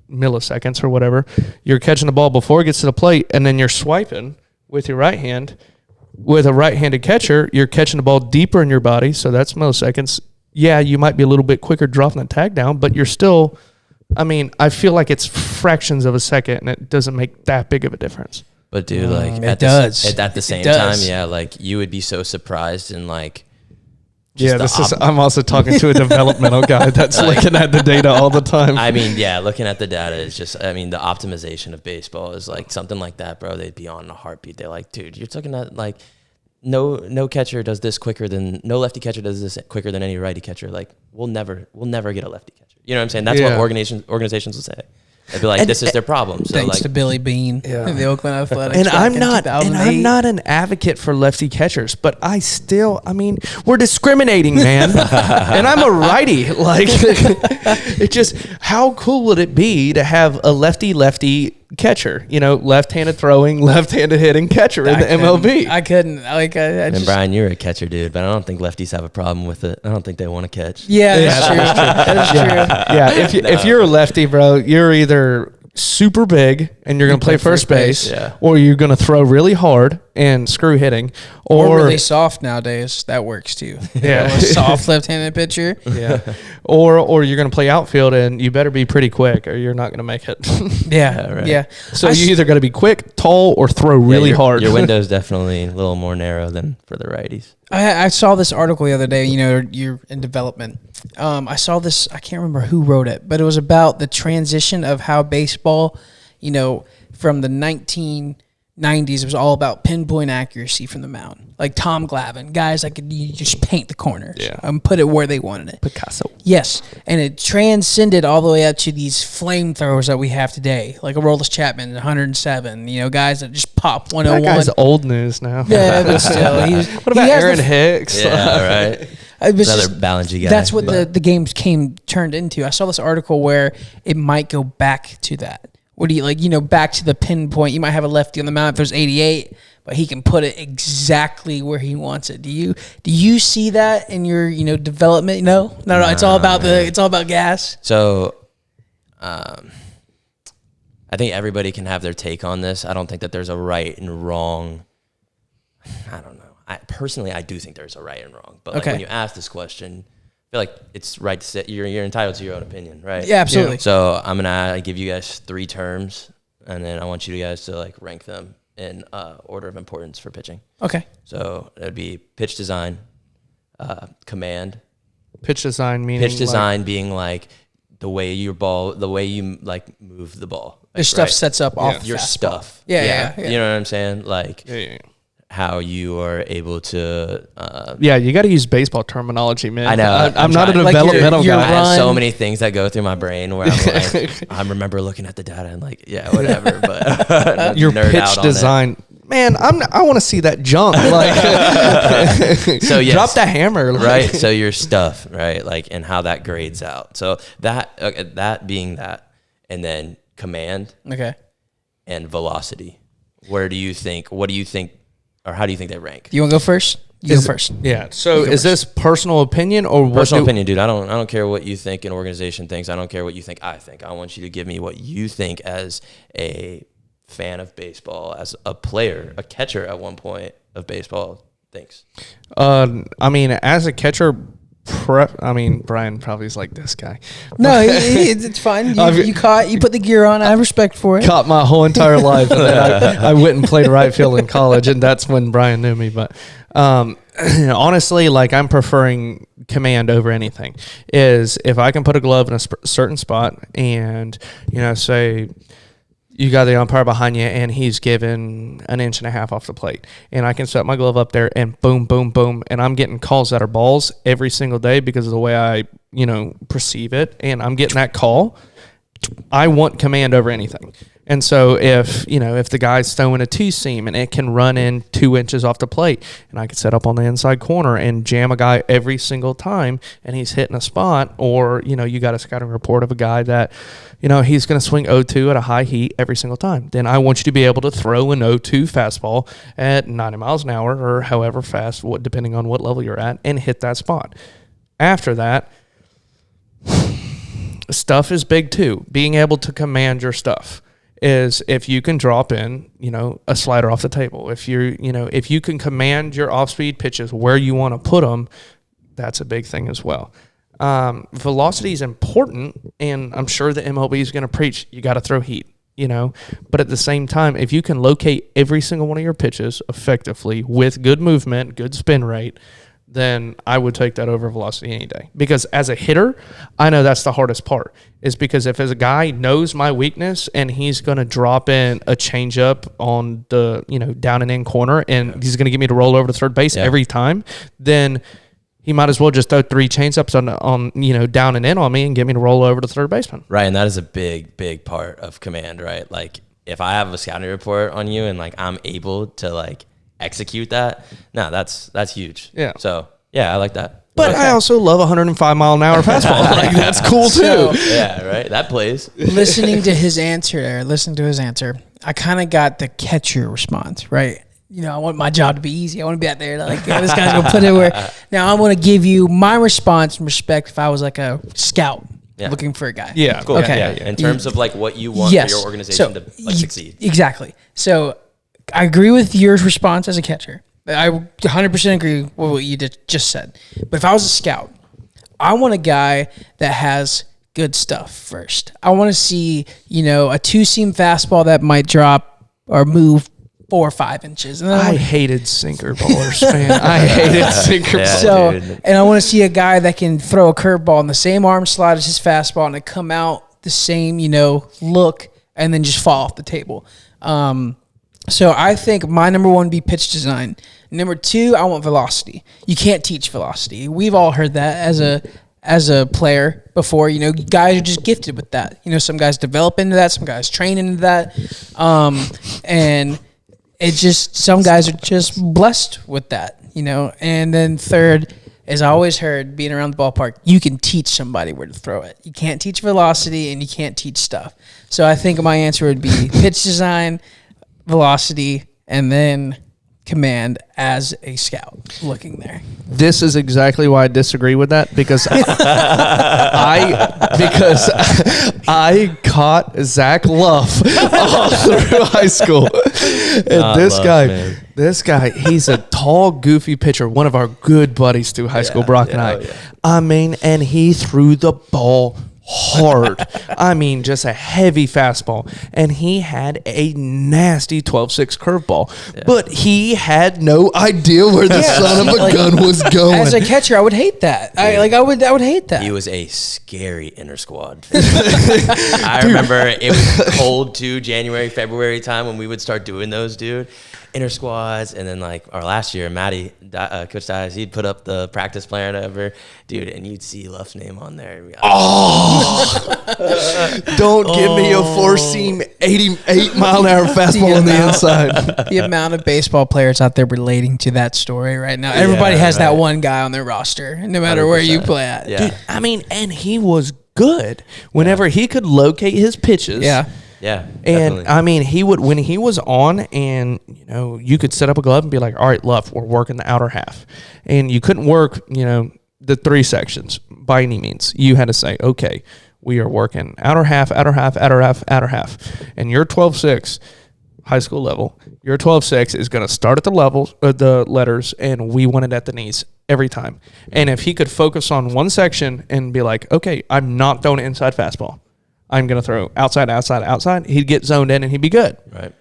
milliseconds or whatever. You're catching the ball before it gets to the plate, and then you're swiping with your right hand. With a right-handed catcher, you're catching the ball deeper in your body, so that's milliseconds. Yeah, you might be a little bit quicker dropping the tag down, but you're still... I feel like it's fractions of a second, and it doesn't make that big of a difference. But dude, like it does. At the same time, yeah, like you would be so surprised, and like I'm also talking to a developmental guy that's looking at the data all the time. I mean, yeah, looking at the data is just, I mean, the optimization of baseball is like something like that, bro. They'd be on a heartbeat. They're like, dude, you're talking about like no catcher does this quicker than, no lefty catcher does this quicker than any righty catcher. Like we'll never get a lefty catcher. You know what I'm saying? That's what organizations will say. They'd be like, this is their problem. So thanks like, to Billy Bean, the Oakland Athletics. And I'm not an advocate for lefty catchers, but we're discriminating, man. And I'm a righty. Like, it just, how cool would it be to have a lefty catcher? You know, left-handed throwing, left-handed hitting catcher in the MLB. I couldn't. Like, and Brian, you're a catcher, dude, but I don't think lefties have a problem with it. I don't think they want to catch. Yeah, that's true. That is true. Yeah, if you're a lefty, bro, you're either super big and you're going to play first base, or you're going to throw really hard and screw hitting, or really soft nowadays. That works too. Yeah, a soft left-handed pitcher. Yeah, or you're going to play outfield and you better be pretty quick or you're not going to make it. Yeah. So you either got to be quick, tall, or throw really hard. Your window's definitely a little more narrow than for the righties. I saw this article the other day. You know, you're in development. I saw this. I can't remember who wrote it, but it was about the transition of how baseball, you know, from the 1990s, it was all about pinpoint accuracy from the mound. Like Tom Glavine, guys like you just paint the corners and put it where they wanted it. Picasso. Yes, and it transcended all the way up to these flamethrowers that we have today, like a Aroldis Chapman, 107. You know, guys that just pop 101. That guy's old news now. Yeah, but still, what about Aaron Hicks? Yeah, right. Another Ballinger guy. That's what the games turned into. I saw this article where it might go back to that. What do you like? You know, back to the pinpoint. You might have a lefty on the mound if there's 88, but he can put it exactly where he wants it. Do you see that in your development? No. It's all about gas. So, I think everybody can have their take on this. I don't think that there's a right and wrong. I don't know. I do think there's a right and wrong. But like when you ask this question, I feel like it's right to say you're entitled to your own opinion, right? Yeah, absolutely. So I'm gonna give you guys 3 terms, and then I want you guys to like rank them in order of importance for pitching. Okay. So it would be pitch design, command. Pitch design meaning being like the way you like move the ball. Like, your stuff sets up off your stuff. Yeah. You know what I'm saying? Like how you are able to. You got to use baseball terminology, man. I know. I'm not a developmental guy. I have so many things that go through my brain where I'm like, I remember looking at the data and like, whatever. But your pitch design. Man, I want to see that jump. Like, so yes, drop the hammer, right? So your stuff, right? Like, and how that grades out. So that being that, and then command, and velocity. What do you think? Or how do you think they rank? You want to go first? You go first. Yeah. So is this personal opinion or personal opinion, dude? I don't care what you think an organization thinks. I don't care what you think I think. I want you to give me what you think as a fan of baseball, as a player, a catcher at one point of baseball thinks. I mean, as a catcher, Brian probably is like this guy. No, it's fine. You put the gear on. I have respect for it. Caught my whole entire life. And then I went and played right field in college, and that's when Brian knew me. But honestly, like I'm preferring command over anything. Is if I can put a glove in a certain spot, and say you got the umpire behind you and he's given 1.5 inches off the plate, and I can set my glove up there and boom, boom, boom, and I'm getting calls that are balls every single day because of the way I, perceive it, and I'm getting that call. I want command over anything. And so if the guy's throwing a two-seam and it can run in 2 inches off the plate, and I can set up on the inside corner and jam a guy every single time and he's hitting a spot, or, you got a scouting report of a guy that, he's going to swing 0-2 at a high heat every single time, then I want you to be able to throw an 0-2 fastball at 90 miles an hour or however fast, depending on what level you're at, and hit that spot. After that, stuff is big too. Being able to command your stuff is if you can drop in, a slider off the table. If if you can command your off-speed pitches where you want to put them, that's a big thing as well. Velocity is important, and I'm sure the MLB is going to preach you got to throw heat, But at the same time, if you can locate every single one of your pitches effectively with good movement, good spin rate, then I would take that over velocity any day. Because as a hitter, I know that's the hardest part. Is because if as a guy knows my weakness and he's going to drop in a changeup on the, down and in corner, and he's going to get me to roll over to third base every time, then he might as well just throw 3 changeups on down and in on me and get me to roll over to third baseman. Right, and that is a big, big part of command, right? Like, if I have a scouting report on you and, like, I'm able to, like, execute that, no, that's huge. Yeah. So, yeah, I like that. But I also love 105-mile-an-hour fastball. Like, that's cool, too. Yeah, right? That plays. Listening to his answer, I kind of got the catcher response, right? I want my job to be easy. I want to be out there like, this guy's going to put it where. Now, I want to give you my response and respect if I was like a scout looking for a guy. Yeah. Cool. Okay. Yeah. In terms of, like, what you want for your organization to, like, succeed. Exactly. So, I agree with your response as a catcher. I 100% agree with what you just said. But if I was a scout, I want a guy that has good stuff first. I want to see, a 2-seam fastball that might drop or move 4 or 5 inches. And I hated sinker ballers, man. I hated sinker ballers. So, and I want to see a guy that can throw a curveball in the same arm slot as his fastball and it come out the same, look, and then just fall off the table. So I think my number 1 would be pitch design. Number 2, I want velocity. You can't teach velocity. We've all heard that as a player before. Guys are just gifted with that. Some guys develop into that. Some guys train into that. And some guys are just blessed with that. And then third, as I always heard, being around the ballpark, you can teach somebody where to throw it. You can't teach velocity and you can't teach stuff. So I think my answer would be pitch design, velocity, and then command as a scout looking there. This is exactly why I disagree with that, because I caught Zach Luff all through high school. And this guy, he's a tall, goofy pitcher, one of our good buddies through high school, Brock and I. Yeah. I mean, and he threw the ball hard. I mean, just a heavy fastball. And he had a nasty 12-6 curveball. Yeah. But he had no idea where the son of a gun was going. As a catcher, I would hate that. I would hate that. He was a scary inner squad. I remember it was cold too, January, February time when we would start doing those, dude. Inner squads, and then like our last year, Matty, Coach Dias, he'd put up the practice plan over, dude, and you'd see Luff's name on there. Don't give me a 4-seam 88-mile-an-hour fastball on the inside. The amount of baseball players out there relating to that story right now. Everybody has that one guy on their roster, no matter 100%. Where you play at. Yeah. Dude, I mean, and he was good whenever he could locate his pitches. Yeah. Yeah, and definitely. I mean, he would, when he was on, and you could set up a glove and be like, "All right, Luff, we're working the outer half," and you couldn't work, the 3 sections by any means. You had to say, "Okay, we are working outer half, outer half, outer half, outer half," and your 12-6 high school level, your 12-6 is going to start at the letters, and we want it at the knees every time. And if he could focus on one section and be like, "Okay, I'm not throwing an inside fastball. I'm going to throw outside, outside, outside," he'd get zoned in and he'd be good. Right.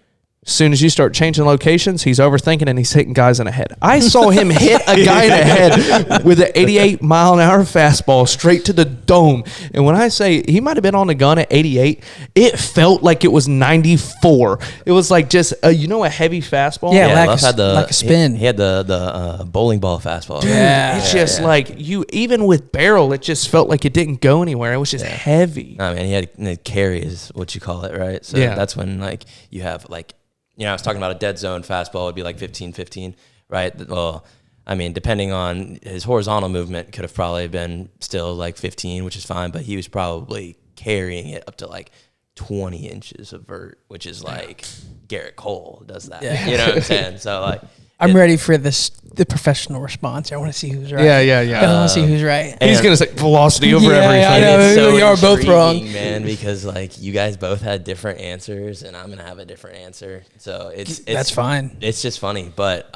As soon as you start changing locations, he's overthinking and he's hitting guys in the head. I saw him hit a guy in the head with an 88-mile-an-hour fastball straight to the dome. And when I say he might have been on the gun at 88, it felt like it was 94. It was like just a heavy fastball. Yeah, Luff had like a spin. He had the bowling ball fastball. Dude, it's just like even with barrel, it just felt like it didn't go anywhere. It was just heavy. I mean, he had carry is what you call it, right? So that's when like you have like. I was talking about a dead zone fastball would be like 15-15, right? Well, I mean, depending on his horizontal movement, could have probably been still like 15, which is fine, but he was probably carrying it up to like 20 inches of vert, which is like Garrett Cole does that. Yeah. You know what I'm saying? So like, I'm ready for the professional response. I want to see who's right. Yeah. I want to see who's right. He's going to say velocity over everything. I know. It's so you are both wrong, man, because like you guys both had different answers and I'm going to have a different answer. So it's that's fine. It's just funny, but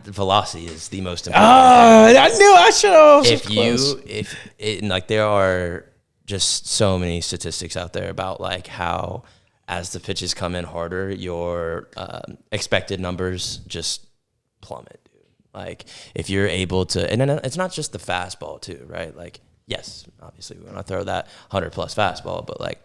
velocity is the most important. I knew I should have. Like there are just so many statistics out there about like how as the pitches come in harder, your expected numbers just plummet, dude. Like if you're able to, and then it's not just the fastball too, right? Like, yes, obviously we want to throw that 100+ fastball, but like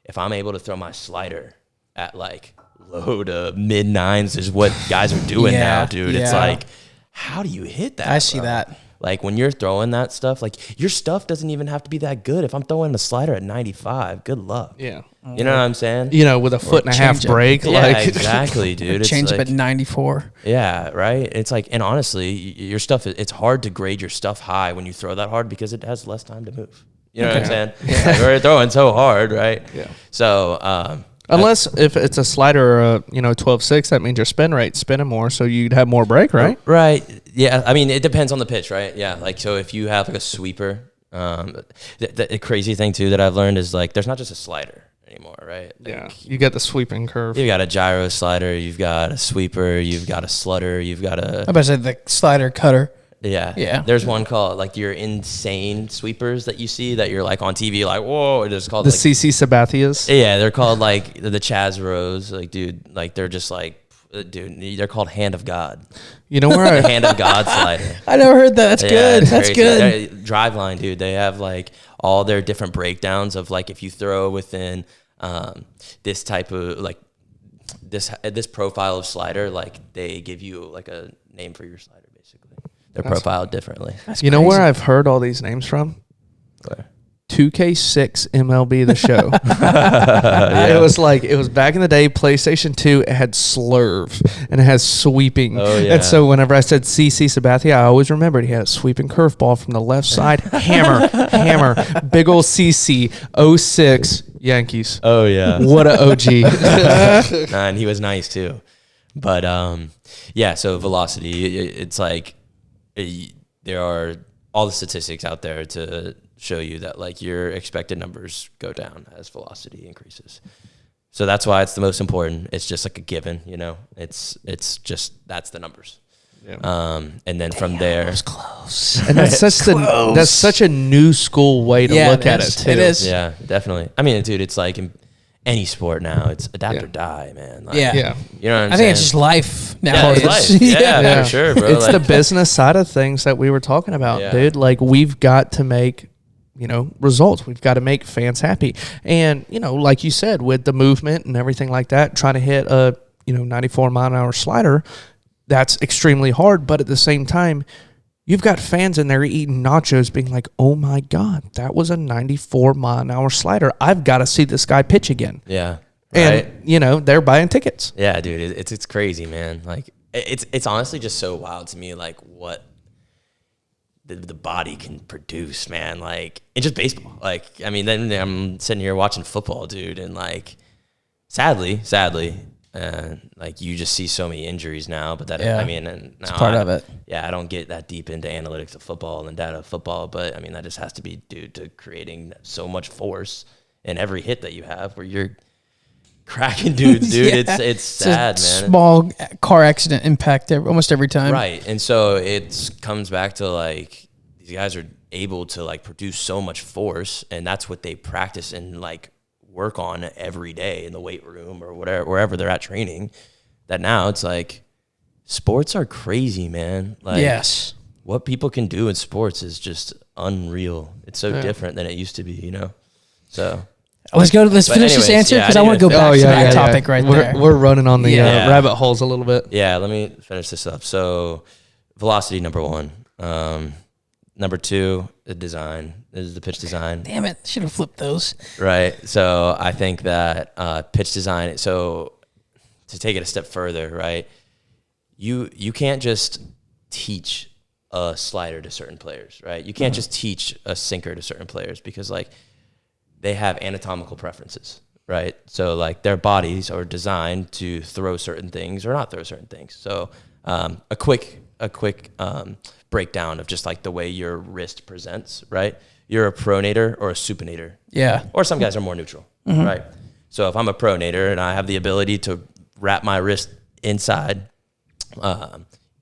if I'm able to throw my slider at like low to mid 9s is what guys are doing now, dude. It's like, how do you hit that? I see that. Like when you're throwing that stuff, like your stuff doesn't even have to be that good. If I'm throwing a slider at 95, good luck. Yeah. You know what I'm saying? You know, with a foot and a half break. Yeah, like exactly, dude. It's Change like, up at 94. Yeah, right. It's like, and honestly, your stuff, it's hard to grade your stuff high when you throw that hard because it has less time to move. You know what I'm saying? Yeah. Like we're throwing so hard, right? Yeah. So, unless if it's a slider, 12.6, that means your spin rate's spinning more, so you'd have more break, right? Right. Yeah. I mean, it depends on the pitch, right? Yeah. Like, so if you have like a sweeper, the crazy thing too that I've learned is like, there's not just a slider anymore, right? Like, Yeah. You got the sweeping curve. You've got a gyro slider, you've got a sweeper, you've got a slutter, you've got a... I about to say the slider cutter. Yeah. Yeah. There's one called like your insane sweepers that you see that you're like on TV, like, whoa, it's called The like, CC Sabathias. yeah, they're called like the Chaz Rose. Like, dude, like they're just like, dude, they're called Hand of God. You know where The Hand of God slider. I never heard that. That's Yeah, good. it's That's crazy. good. Driveline, dude. They have like all their different breakdowns of like if you throw within this type of like this profile of slider, like they give you like a name for your slider basically. They're profiled differently. You know where I've heard all these names from? Where? 2K6 MLB The Show. It was back in the day, PlayStation 2, it had slurve and it has sweeping. Oh, yeah. And so whenever I said CC Sabathia, I always remembered he had a sweeping curveball from the left side. Hammer. Big ol' CC 06 Yankees. Oh yeah. What a OG. And he was nice too. But yeah, so velocity, it's like there are all the statistics out there to show you that like your expected numbers go down as velocity increases. So that's why it's the most important. It's just like a given, you know. It's just that's the numbers. Yeah. And then from there, It's close. And that's such a new school way to look at it too. It is. yeah, definitely. I mean, dude, it's like in any sport now, it's adapt or die, man. Like, Yeah. you know what I'm saying? I think it's just life yeah, now. it's life. Yeah, for sure, bro. It's like, the business side of things that we were talking about, Yeah. dude. Like we've got to make, results. We've got to make fans happy. And, like you said, with the movement and everything like that, trying to hit a, 94 mile an hour slider, that's extremely hard. But at the same time, you've got fans in there eating nachos being like, oh my God, that was a 94 mile an hour slider. I've got to see this guy pitch again. yeah. Right? And, they're buying tickets. Yeah, dude, it's crazy, man. Like it's honestly just so wild to me, like what the body can produce, man. Like it's just baseball. Like I mean, then I'm sitting here watching football, dude, and like sadly, like you just see so many injuries now. But that I mean, and now part of it. Yeah, I don't get that deep into analytics of football and data of football, but I mean that just has to be due to creating so much force in every hit that you have, where you're cracking dudes, dude. Yeah. It's sad, man. Small car accident impact almost every time. Right. And so it comes back to like these guys are able to like produce so much force, and that's what they practice and like work on every day in the weight room or whatever, wherever they're at training, that now it's like sports are crazy, man. Like Yes. what people can do in sports is just unreal. It's so different than it used to be, So Let's finish this anyways, answer yeah, because I I need want to to go back to finish. that topic right there. We're running on the Yeah. rabbit holes a little bit. Yeah, let me finish this up. So velocity, number one. Number two, the design. This is the pitch design. Damn it. Should have flipped those. Right. So I think that pitch design, so to take it a step further, right, you can't just teach a slider to certain players, right? You can't just teach a sinker to certain players because, like, they have anatomical preferences, right? So, like, their bodies are designed to throw certain things or not throw certain things. So a quick breakdown of just, like, the way your wrist presents, right? You're a pronator or a supinator. Yeah. Or some guys are more neutral, right? So if I'm a pronator and I have the ability to wrap my wrist inside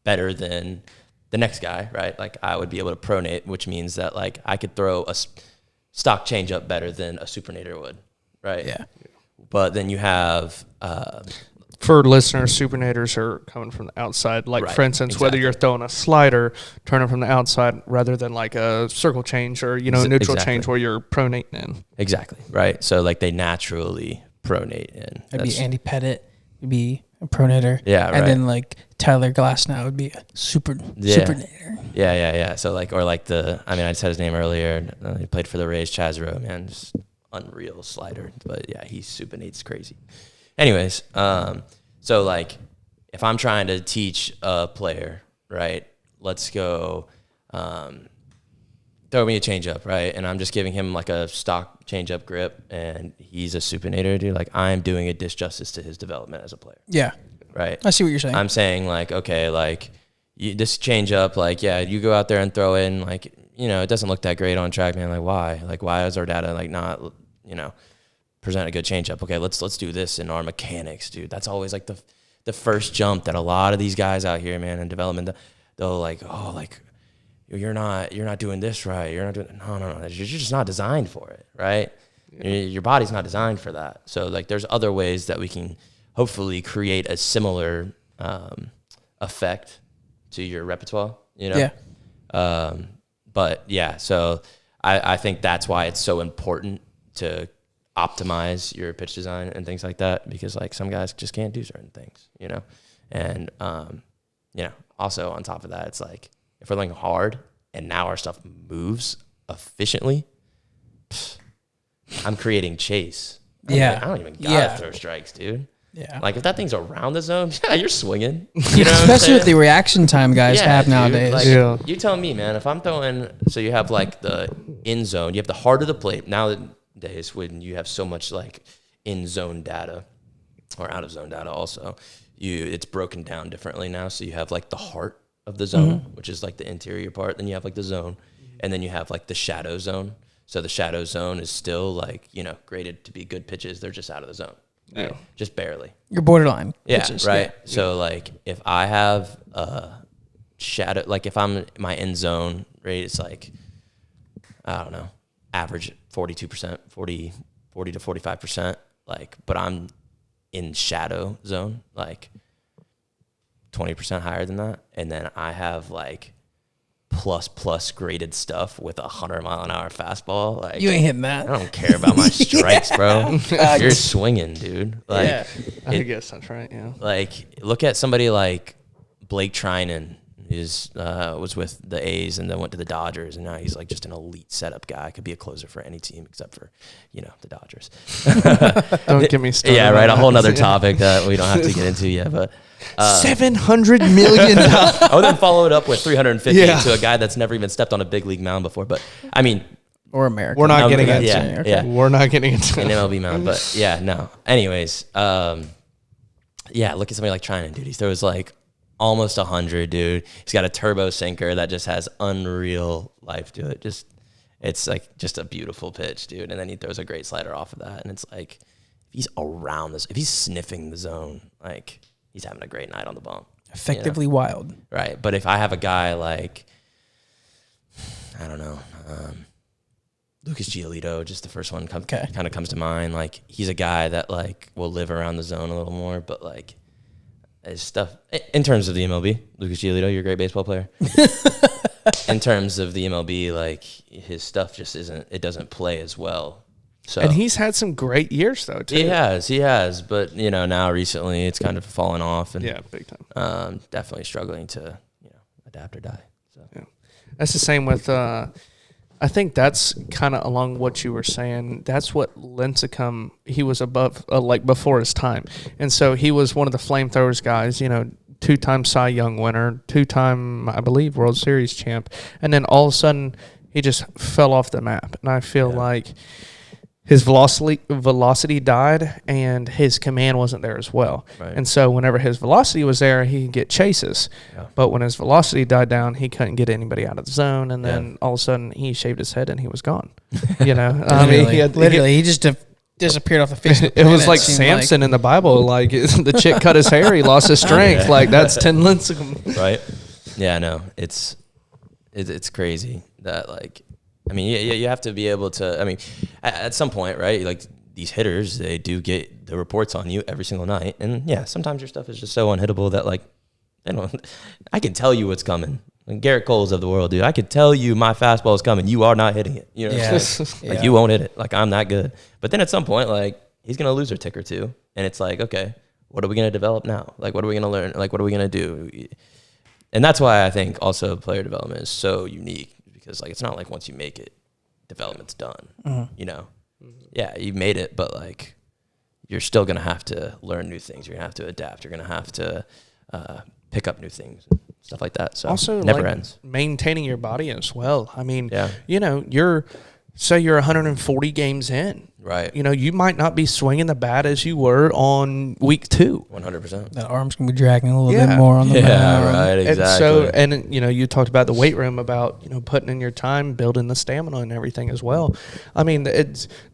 better than the next guy, right? Like I would be able to pronate, which means that like I could throw a stock changeup better than a supinator would, right? Yeah. But then you have for listeners, supinators are coming from the outside. Like, Right, for instance, whether you're throwing a slider, turning from the outside rather than like a circle change or, neutral Exactly. change where you're pronating in. Exactly. Right. So like they naturally pronate in. It'd be Andy Pettit, would be a pronator. Yeah, right. And then like Tyler Glasnow would be a supernator. Yeah. So like, or like I said his name earlier. He played for the Rays, Chazro, man, just unreal slider. But yeah, he supinates crazy. Anyways, so like if I'm trying to teach a player, right, let's go, throw me a changeup, right? And I'm just giving him like a stock changeup grip and he's a supinator, dude. Like I'm doing a disjustice to his development as a player. Yeah. Right. I see what you're saying. I'm saying like, okay, like this changeup, like, yeah, you go out there and throw in like, it doesn't look that great on track, man. Like why? Like why is our data like not, present a good changeup? Okay, let's do this in our mechanics, dude. That's always like the first jump that a lot of these guys out here, man, in development, they'll like, oh, like you're not doing this right. You're not doing no. You're just not designed for it, right? Yeah. Your body's not designed for that. So like, there's other ways that we can hopefully create a similar effect to your repertoire, Yeah. But yeah, so I think that's why it's so important to optimize your pitch design and things like that, because like some guys just can't do certain things, and also on top of that, it's like if we're thinking hard and now our stuff moves efficiently, I'm creating chase. I don't even gotta throw strikes, dude. Yeah. Like if that thing's around the zone, you're swinging. Especially with the reaction time guys have nowadays. Like, you tell me, man, if I'm throwing, so you have like the in zone, you have the heart of the plate. Nowadays, when you have so much like in zone data or out of zone data also, it's broken down differently now. So you have like the heart of the zone, which is like the interior part. Then you have like the zone, and then you have like the shadow zone. So the shadow zone is still like, graded to be good pitches. They're just out of the zone. Yeah. Just barely. You're borderline pitches. Right. Yeah. So like if I have a shadow, like if I'm my end zone rate, it's like, I don't know, average 42%, 40 to 45%, like, but I'm in shadow zone, like 20% higher than that. And then I have like plus graded stuff with 100-mile-an-hour fastball. Like you ain't hitting that. I don't care about my strikes, bro. You're swinging, dude. Like, I guess that's right. Yeah. Like, look at somebody like Blake Trinan, who's was with the A's and then went to the Dodgers, and now he's like just an elite setup guy. Could be a closer for any team except for, the Dodgers. Don't get me started. Yeah, right. A whole nother topic that we don't have to get into yet, but. $700 million. I would then follow it up with 350 to a guy that's never even stepped on a big league mound before. But I mean, or American. We're not getting into it. Yeah. We're not getting into an MLB mound. But yeah, no. Anyways, look at somebody like Trinan, dude. He throws like almost 100, dude. He's got a turbo sinker that just has unreal life to it. It's like just a beautiful pitch, dude. And then he throws a great slider off of that, and it's like if he's around this, if he's sniffing the zone, like. He's having a great night on the bump. Effectively wild. Right. But if I have a guy like, I don't know, Lucas Giolito, just the first one kind of comes to mind. Like, he's a guy that, like, will live around the zone a little more, but, like, his stuff, in terms of the MLB, Lucas Giolito, you're a great baseball player. In terms of the MLB, like, his stuff just doesn't play as well. So, and he's had some great years, though, too. He has. But, now recently it's kind of fallen off. And, big time. Definitely struggling to, adapt or die. So yeah. That's the same with, I think that's kind of along what you were saying. That's what Lincecum, he was above, like before his time. And so he was one of the flamethrowers guys, 2-time Cy Young winner, 2-time, I believe, World Series champ. And then all of a sudden he just fell off the map. And I feel like his velocity died, and his command wasn't there as well. Right. And so whenever his velocity was there, he could get chases. Yeah. But when his velocity died down, he couldn't get anybody out of the zone. And then all of a sudden, he shaved his head and he was gone. He just disappeared off the face of the planet. It was like Samson in the Bible. Like, the chick cut his hair, he lost his strength. Like, that's Tim Lincecum. Right? Yeah, no. It's crazy that, like, I mean, you have to be able to, I mean, at some point, right? Like, these hitters, they do get the reports on you every single night. And yeah, sometimes your stuff is just so unhittable that like, I can tell you what's coming. Like Garrett Cole's of the world, dude. I could tell you my fastball is coming. You are not hitting it. You know what I'm saying? Like you won't hit it. Like I'm that good. But then at some point, like he's going to lose a tick or two. And it's like, okay, what are we going to develop now? Like, what are we going to learn? Like, what are we going to do? And that's why I think also player development is so unique, because like, it's not like once you make it, development's done, you know? Yeah, you made it, but like, you're still going to have to learn new things. You're going to have to adapt. You're going to have to pick up new things, stuff like that. So also, it never like, ends. Maintaining your body as well. I mean, you know, you're 140 games in. Right. You know, you might not be swinging the bat as you were on week 2. 100%. That arm's going to be dragging a little bit more on the mound. Right, exactly. And you know, you talked about the weight room, about, you know, putting in your time, building the stamina and everything as well. I mean,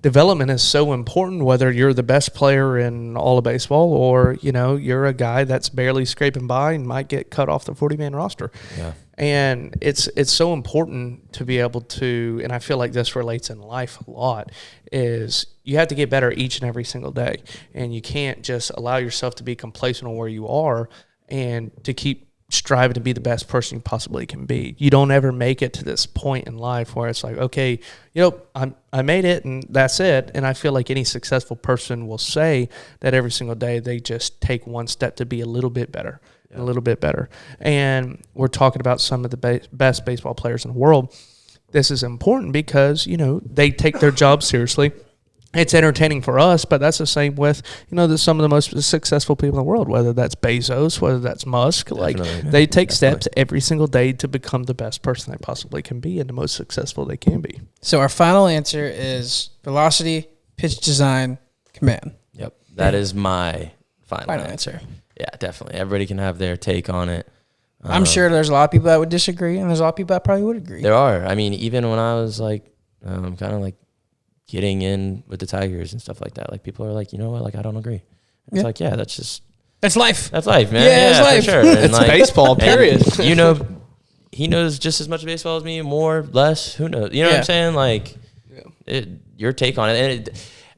development is so important, whether you're the best player in all of baseball or, you know, you're a guy that's barely scraping by and might get cut off the 40-man roster. Yeah. And it's so important to be able to, and I feel like this relates in life a lot, is you have to get better each and every single day. And you can't just allow yourself to be complacent on where you are and to keep striving to be the best person you possibly can be. You don't ever make it to this point in life where it's like, okay, you know, I made it and that's it. And I feel like any successful person will say that every single day they just take one step to be a little bit better. A little bit better. And we're talking about some of the best baseball players in the world. This is important because, you know, they take their job seriously. It's entertaining for us, but that's the same with, you know, some of the most successful people in the world, whether that's Bezos, whether that's Musk. Definitely. Like they take steps every single day to become the best person they possibly can be and the most successful they can be. So our final answer is velocity, pitch design, command. Yep. That is my final answer. Yeah, definitely. Everybody can have their take on it. I'm sure there's a lot of people that would disagree, and there's a lot of people that probably would agree. There are. I mean, even when I was like, kind of like getting in with the Tigers and stuff like that, like people are like, you know what, like I don't agree. It's like, yeah, that's life. That's life, man. Yeah, it's life. For sure. And it's like, baseball, period. You know, he knows just as much baseball as me, more, less, who knows? You know what I'm saying? Like, your take on it. And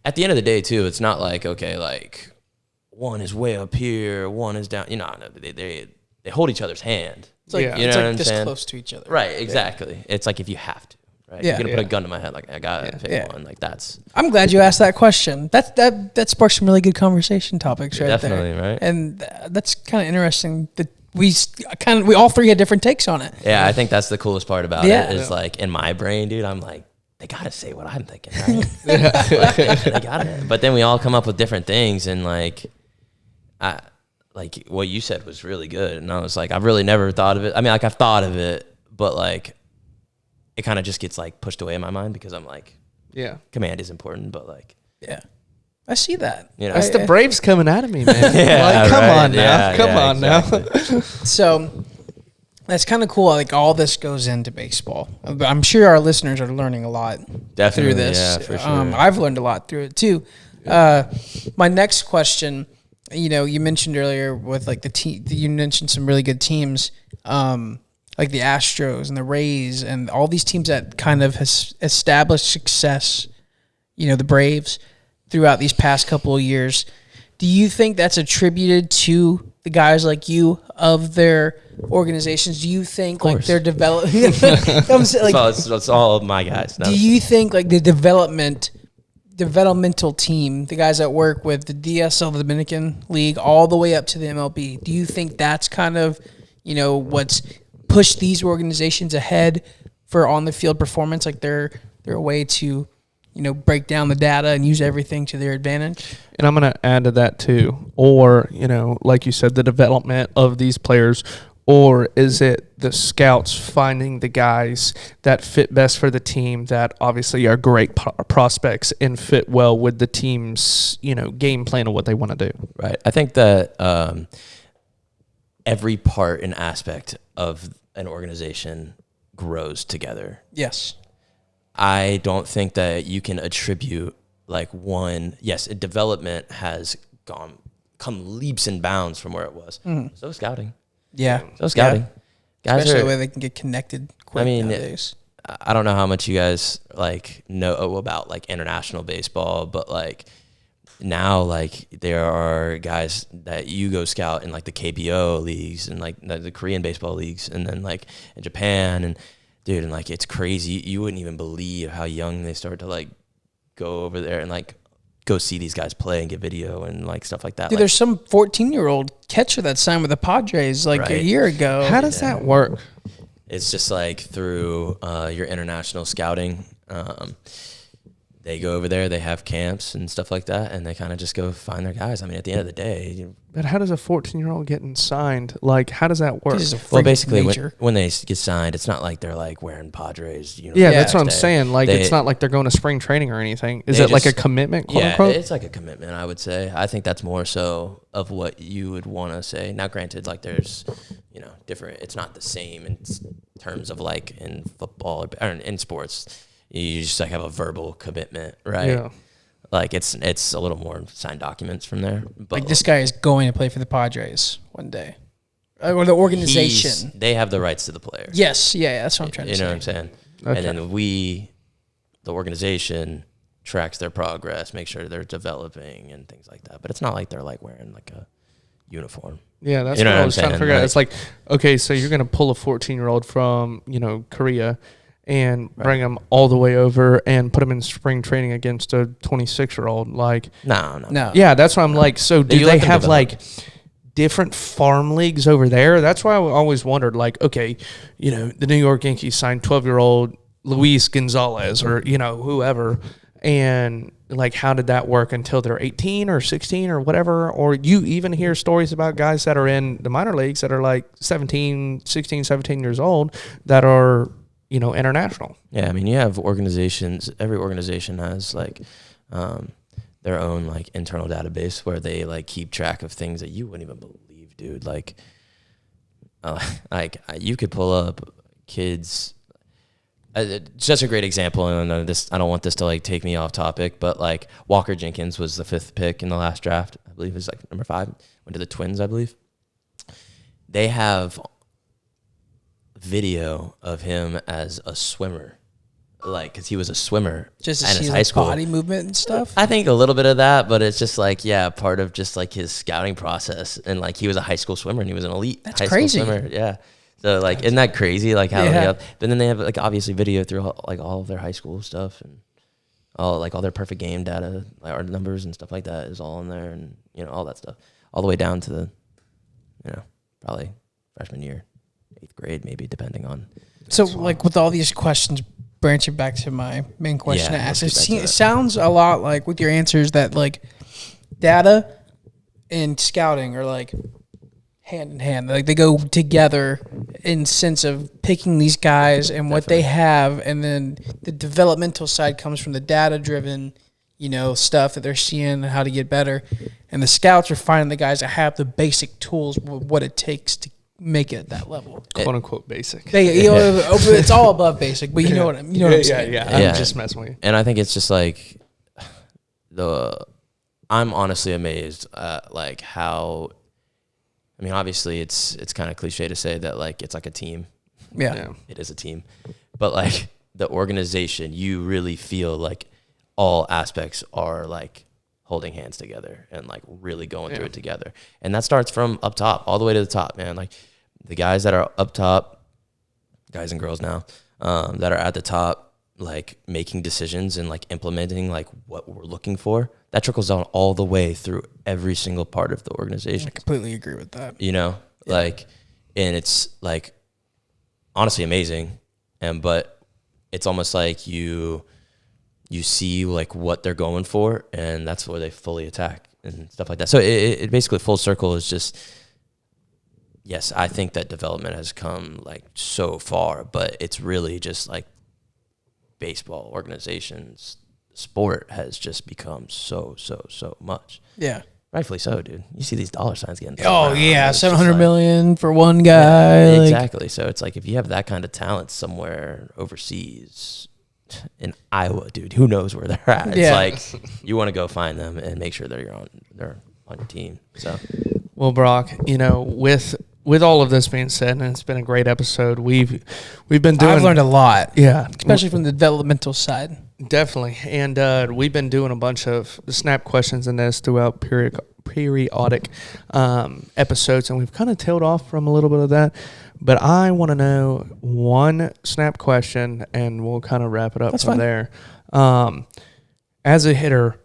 at the end of the day, too, it's not like, okay, like, one is way up here, one is down. You know, they hold each other's hand. It's like, you know what I'm this saying? close to each other. Right, exactly. Yeah. It's like if you have to, right? Yeah. You're gonna put a gun to my head, like I gotta pick one. Like that's. I'm glad you asked that question. That sparks some really good conversation topics right definitely, there. Right? And that's kind of interesting that we all three had different takes on it. Yeah, I think that's the coolest part about it. Is like in my brain, dude, I'm like, they gotta say what I'm thinking, right? They gotta. But then we all come up with different things, and like what you said was really good, and I was like, I've really never thought of it. I mean, like I've thought of it, but like it kind of just gets like pushed away in my mind because I'm like, command is important, but like, I see that. You know, that's the Braves coming out of me, man. Like, come on now. So that's kind of cool. Like all this goes into baseball. I'm sure our listeners are learning a lot through this. Yeah, for sure. I've learned a lot through it too. My next question. You know, you mentioned earlier with like the team, you mentioned some really good teams, like the Astros and the Rays and all these teams that kind of has established success, you know, the Braves throughout these past couple of years. Do you think that's attributed to the guys like you of their organizations? Do you think like they're developing? It's all of my guys. Do you think like the developmental team, the guys that work with the DSL, the Dominican League, all the way up to the MLB, do you think that's kind of, you know, what's pushed these organizations ahead for on the field performance? Like they're a way to, you know, break down the data and use everything to their advantage? And I'm going to add to that too. Or, you know, like you said, the development of these players. Or is it the scouts finding the guys that fit best for the team that obviously are great prospects and fit well with the team's, you know, game plan of what they want to do? Right. I think that every part and aspect of an organization grows together. Yes. I don't think that you can attribute like one. Yes, development has come leaps and bounds from where it was. Mm. So scouting. Yeah. So scouting. Yeah. Guys especially the way they can get connected quick nowadays. I don't know how much you guys like know about like international baseball, but like now like there are guys that you go scout in like the KBO leagues and like the Korean baseball leagues, and then like in Japan, and dude, and like it's crazy. You wouldn't even believe how young they start to like go over there and like go see these guys play and get video and like stuff like that. Dude, like, there's some 14-year-old catcher that signed with the Padres like a year ago. How does that work? It's just like through your international scouting. They go over there, they have camps and stuff like that, and they kind of just go find their guys. I mean, at the end of the day. But how does a 14-year-old getting signed? Like, how does that work? Well, basically, when they get signed, it's not like they're like wearing Padres uniforms. Yeah, that's what I'm saying. Like, it's not like they're going to spring training or anything. Is it like a commitment, quote unquote? It's like a commitment, I would say. I think that's more so of what you would want to say. Now, granted, like there's, different. It's not the same in terms of like in football or in sports. You just like have a verbal commitment, right? Yeah. Like it's a little more signed documents from there. But like this guy is going to play for the Padres one day, or the organization. They have the rights to the player. Yes, yeah, that's what I'm trying to say. You know what I'm saying? Okay. And then the organization, tracks their progress, make sure they're developing and things like that. But it's not like they're like wearing like a uniform. Yeah, that's what I was trying to figure out. It's like, okay, so you're going to pull a 14-year-old from, Korea and bring them all the way over and put them in spring training against a 26-year-old. Like, no. Yeah, that's why I'm like, so do they have like different farm leagues over there? That's why I always wondered, like, okay, the New York Yankees signed 12-year-old Luis Gonzalez or, whoever. And like, how did that work until they're 18 or 16 or whatever? Or you even hear stories about guys that are in the minor leagues that are like 16, 17 years old that are, international. Yeah, I mean, you have organizations. Every organization has like their own like internal database where they like keep track of things that you wouldn't even believe, dude. Like you could pull up kids. Just a great example, and I don't want this to like take me off topic, but like Walker Jenkins was the 5th pick in the last draft. I believe it was like number 5. Went to the Twins, I believe. They have video of him as a swimmer, like because he was a swimmer just to in see his like high school body movement and stuff. I think a little bit of that, but it's just like part of just like his scouting process, and like he was a high school swimmer and he was an elite high crazy. school swimmer. Yeah. So like, isn't that crazy? Like how, but then they have like obviously video through like all of their high school stuff and all their perfect game data, like our numbers and stuff like that is all in there, and all that stuff, all the way down to the, probably freshman year, 8th grade, maybe depending on. So like with all these questions, branching back to my main question to ask, it sounds a lot like with your answers that like data and scouting are like hand in hand, like they go together in sense of picking these guys and what they have, and then the developmental side comes from the data driven stuff that they're seeing and how to get better, and the scouts are finding the guys that have the basic tools, what it takes to make it at that level, quote unquote basic. It's all above basic, but you know what I'm saying. I'm just messing with you. And I think it's just like I'm honestly amazed at like how, I mean, obviously it's kind of cliche to say that like it's like a team. Yeah. It is a team. But like the organization, you really feel like all aspects are like holding hands together and like really going through it together. And that starts from up top all the way to the top, man. Like the guys that are up top, guys and girls now, that are at the top, like making decisions and like implementing like what we're looking for, that trickles down all the way through every single part of the organization. I completely agree with that. Like, and it's like honestly amazing. But it's almost like you see like what they're going for, and that's where they fully attack and stuff like that. So it basically full circle is just, yes, I think that development has come like so far, but it's really just like baseball organizations, sport has just become so much. Yeah. Rightfully so, dude. You see these dollar signs getting thrown around, $700 million for one guy. Yeah, exactly. So it's like if you have that kind of talent somewhere overseas in Iowa, dude, who knows where they're at? It's like you want to go find them and make sure they're on your team. So, well, Brock, with with all of this being said, and it's been a great episode, we've been doing. I've learned a lot. Yeah, especially from the developmental side. Definitely, and we've been doing a bunch of snap questions in this throughout periodic episodes, and we've kind of tailed off from a little bit of that. But I want to know one snap question, and we'll kind of wrap it up from there. As a hitter,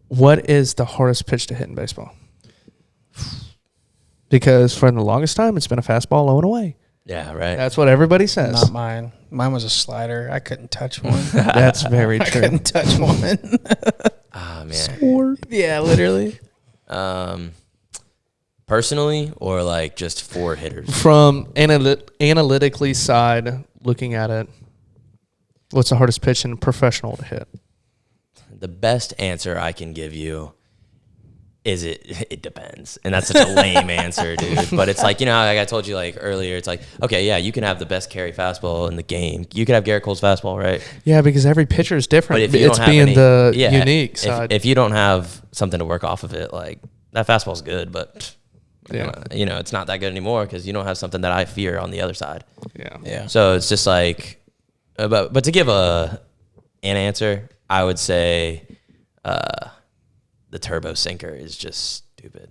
what is the hardest pitch to hit in baseball? Because for the longest time, it's been a fastball low and away. Yeah, right. That's what everybody says. Not mine. Mine was a slider. I couldn't touch one. That's very true. I couldn't touch one. Ah, man. Sword. Yeah, literally. Personally, or like just for hitters? From analytically side, looking at it, what's the hardest pitch in professional to hit? The best answer I can give you is it depends. And that's such a lame answer, dude. But it's like, you know, like I told you like earlier, it's like, okay, yeah, you can have the best carry fastball in the game. You could have Garrett Cole's fastball, right? Yeah, because every pitcher is different. But if you it's don't have being the unique if, side. If you don't have something to work off of it, like that fastball's good, but you know, it's not that good anymore because you don't have something that I fear on the other side. Yeah. So it's just like, but to give an answer, I would say the turbo sinker is just stupid.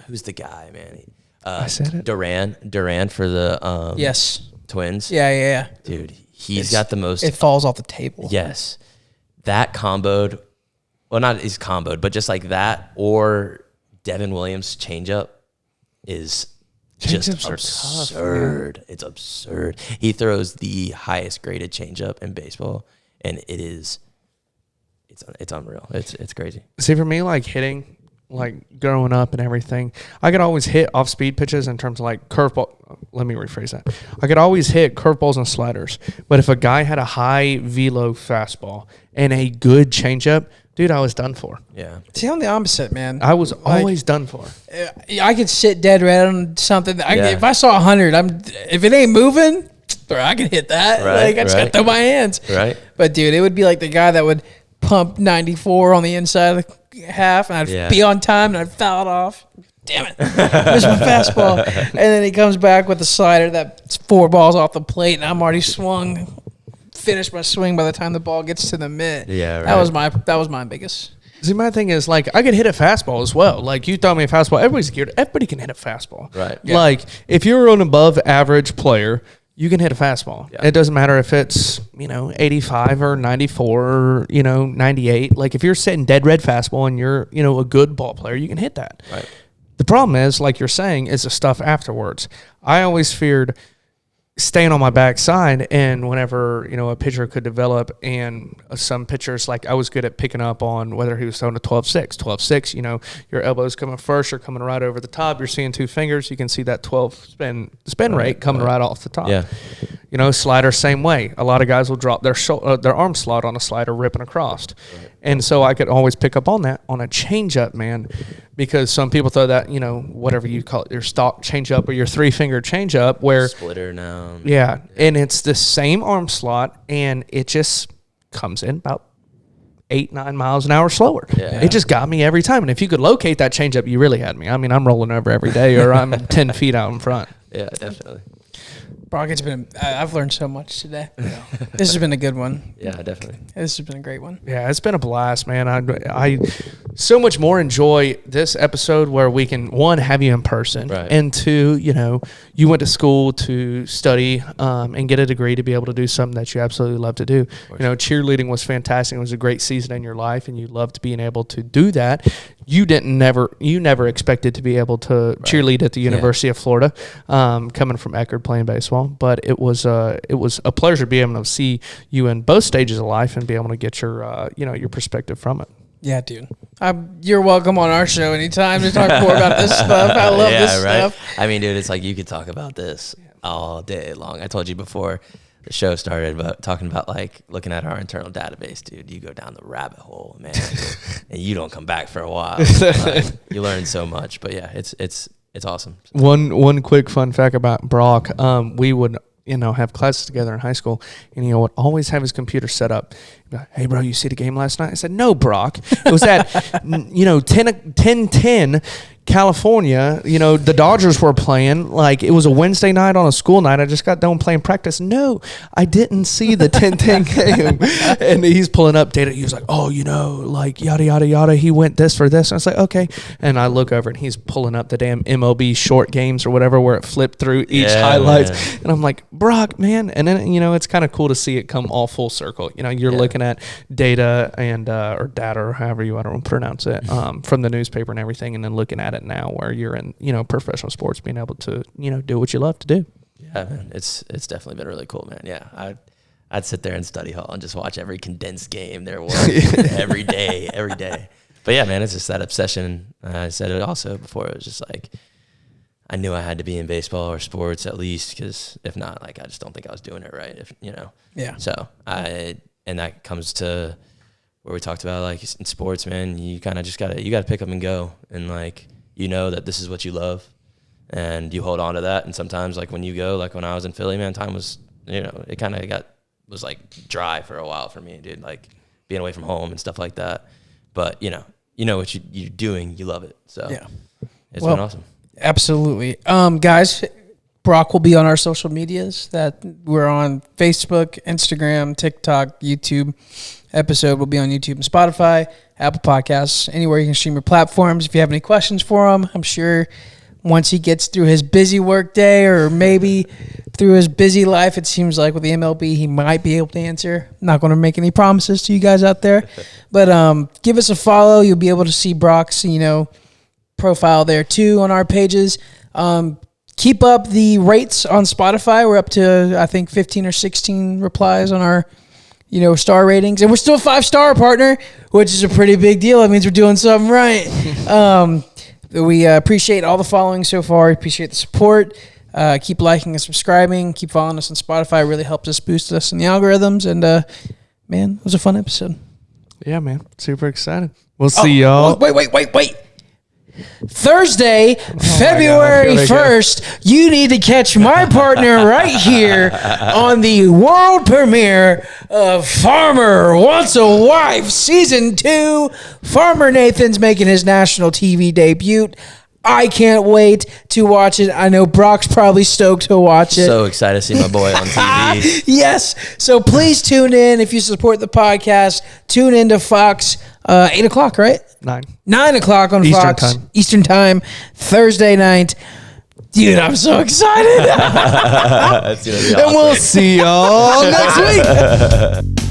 Who's the guy, man? I said it. Duran for the Yes. Twins. Yeah. Dude, he's got the most. It falls off the table. Yes, that comboed. Well, not he's comboed, but just like that or Devin Williams' changeup is just absurd. It's absurd. He throws the highest graded changeup in baseball, and it's unreal. It's crazy. See, for me, like hitting, like growing up and everything, I could always hit off speed pitches in terms of like curveball. Let me rephrase that. I could always hit curveballs and sliders. But if a guy had a high velo fastball and a good changeup, dude, I was done for. Yeah. See, I'm the opposite, man. I was always done for. I could sit dead red on something. If I saw 100, if it ain't moving, bro, I can hit that. Right, I just got to throw my hands. Right. But, dude, it would be like the guy that would pump 94 on the inside of the half, and I'd be on time, and I'd foul it off. Damn it. Missed my fastball. And then he comes back with the slider that's 4 balls off the plate, and I'm already swung. Finish my swing by the time the ball gets to the mitt. Yeah, right. That was my biggest. See, my thing is, like, I could hit a fastball as well. Like, you throw me a fastball, everybody's geared. Everybody can hit a fastball. Right. Yeah. Like, if you're an above average player, you can hit a fastball. Yeah. It doesn't matter if it's, 85 or 94 or, 98. Like, if you're sitting dead red fastball and you're, a good ball player, you can hit that. Right. The problem is, like you're saying, is the stuff afterwards. I always feared staying on my backside, and whenever a pitcher could develop, and some pitchers, like I was good at picking up on whether he was throwing a 12-6, your elbows coming first, you're coming right over the top, you're seeing 2 fingers, you can see that 12 spin rate coming right off the top. Yeah. Slider, same way. A lot of guys will drop their arm slot on a slider ripping across. Right. And so I could always pick up on that on a changeup, man, because some people throw that, whatever you call it, your stock changeup or your 3-finger changeup where splitter now. Yeah. And it's the same arm slot, and it just comes in about 8-9 miles an hour slower. Yeah. It just got me every time. And if you could locate that changeup, you really had me. I mean, I'm rolling over every day, or I'm 10 feet out in front. Yeah, definitely. Brock, I've learned so much today. This has been a good one. Yeah, definitely. This has been a great one. Yeah, it's been a blast, man. I so much more enjoy this episode where we can, 1, have you in person, right. And 2, you went to school to study and get a degree to be able to do something that you absolutely love to do. Cheerleading was fantastic. It was a great season in your life, and you loved being able to do that. You never expected to be able to cheerlead at the University of Florida, coming from Eckerd playing baseball. But it was a pleasure to be able to see you in both stages of life and be able to get your your perspective from it. Yeah, dude. You're welcome on our show anytime to talk more about this stuff. I love this stuff. I mean, dude, it's like you could talk about this all day long. I told you before the show started, but talking about like looking at our internal database, dude, you go down the rabbit hole, man, and you don't come back for a while. You learn so much, but yeah, it's awesome. One quick fun fact about Brock, we would have classes together in high school, and he would always have his computer set up. Hey, bro, you see the game last night? I said, no, Brock. It was at 10:10. California, the Dodgers were playing. Like, it was a Wednesday night on a school night. I just got done playing practice. No, I didn't see the 10-10 game. And he's pulling up data. He was like, oh, like yada, yada, yada. He went this for this. And I was like, okay. And I look over and he's pulling up the damn MLB short games or whatever where it flipped through each highlights. Man. And I'm like, Brock, man. And then, it's kind of cool to see it come all full circle. You're looking at data and, or data, or however I don't pronounce it, from the newspaper and everything. And then looking at it now where you're in, professional sports, being able to, do what you love to do. Yeah, man. It's definitely been really cool, man. Yeah. I'd sit there in study hall and just watch every condensed game there was every day. But yeah, man, it's just that obsession. I said it also before. It was just like, I knew I had to be in baseball or sports at least, because if not, like, I just don't think I was doing it right. Yeah. So and that comes to where we talked about, like, in sports, man, you kind of just gotta pick up and go, and like, that this is what you love, and you hold on to that. And sometimes, like, when you go, like when I was in Philly, man, time was, it kind of was like dry for a while for me, dude, like being away from home and stuff like that. But what you're doing, you love it. So yeah, it's been awesome. Absolutely. Guys, Brock will be on our social medias. That we're on Facebook, Instagram, TikTok, YouTube. Episode will be on YouTube and Spotify, Apple Podcasts, anywhere you can stream your platforms. If you have any questions for him, I'm sure once he gets through his busy work day, or maybe through his busy life, it seems like with the MLB, he might be able to answer. I'm not going to make any promises to you guys out there, but give us a follow. You'll be able to see Brock's, profile there too on our pages. Keep up the rates on Spotify. We're up to, I think, 15 or 16 replies on our star ratings, and we're still a 5-star partner, which is a pretty big deal. That means we're doing something right. We appreciate all the following so far. Appreciate the support. Keep liking and subscribing. Keep following us on Spotify. It really helps us boost us in the algorithms. And man, it was a fun episode. Yeah, man, super excited. We'll see y'all. Wait. Thursday, February 1st, you need to catch my partner right here on the world premiere of Farmer Wants a Wife Season 2. Farmer Nathan's making his national TV debut. I can't wait to watch it. I know Brock's probably stoked to watch it. So excited to see my boy on TV. Yes. So please tune in. If you support the podcast, tune in to Fox, 8 o'clock, right? 9 o'clock on Eastern Fox. time. Eastern time, Thursday night. Dude, I'm so excited. That's gonna be awesome. And we'll see y'all next week.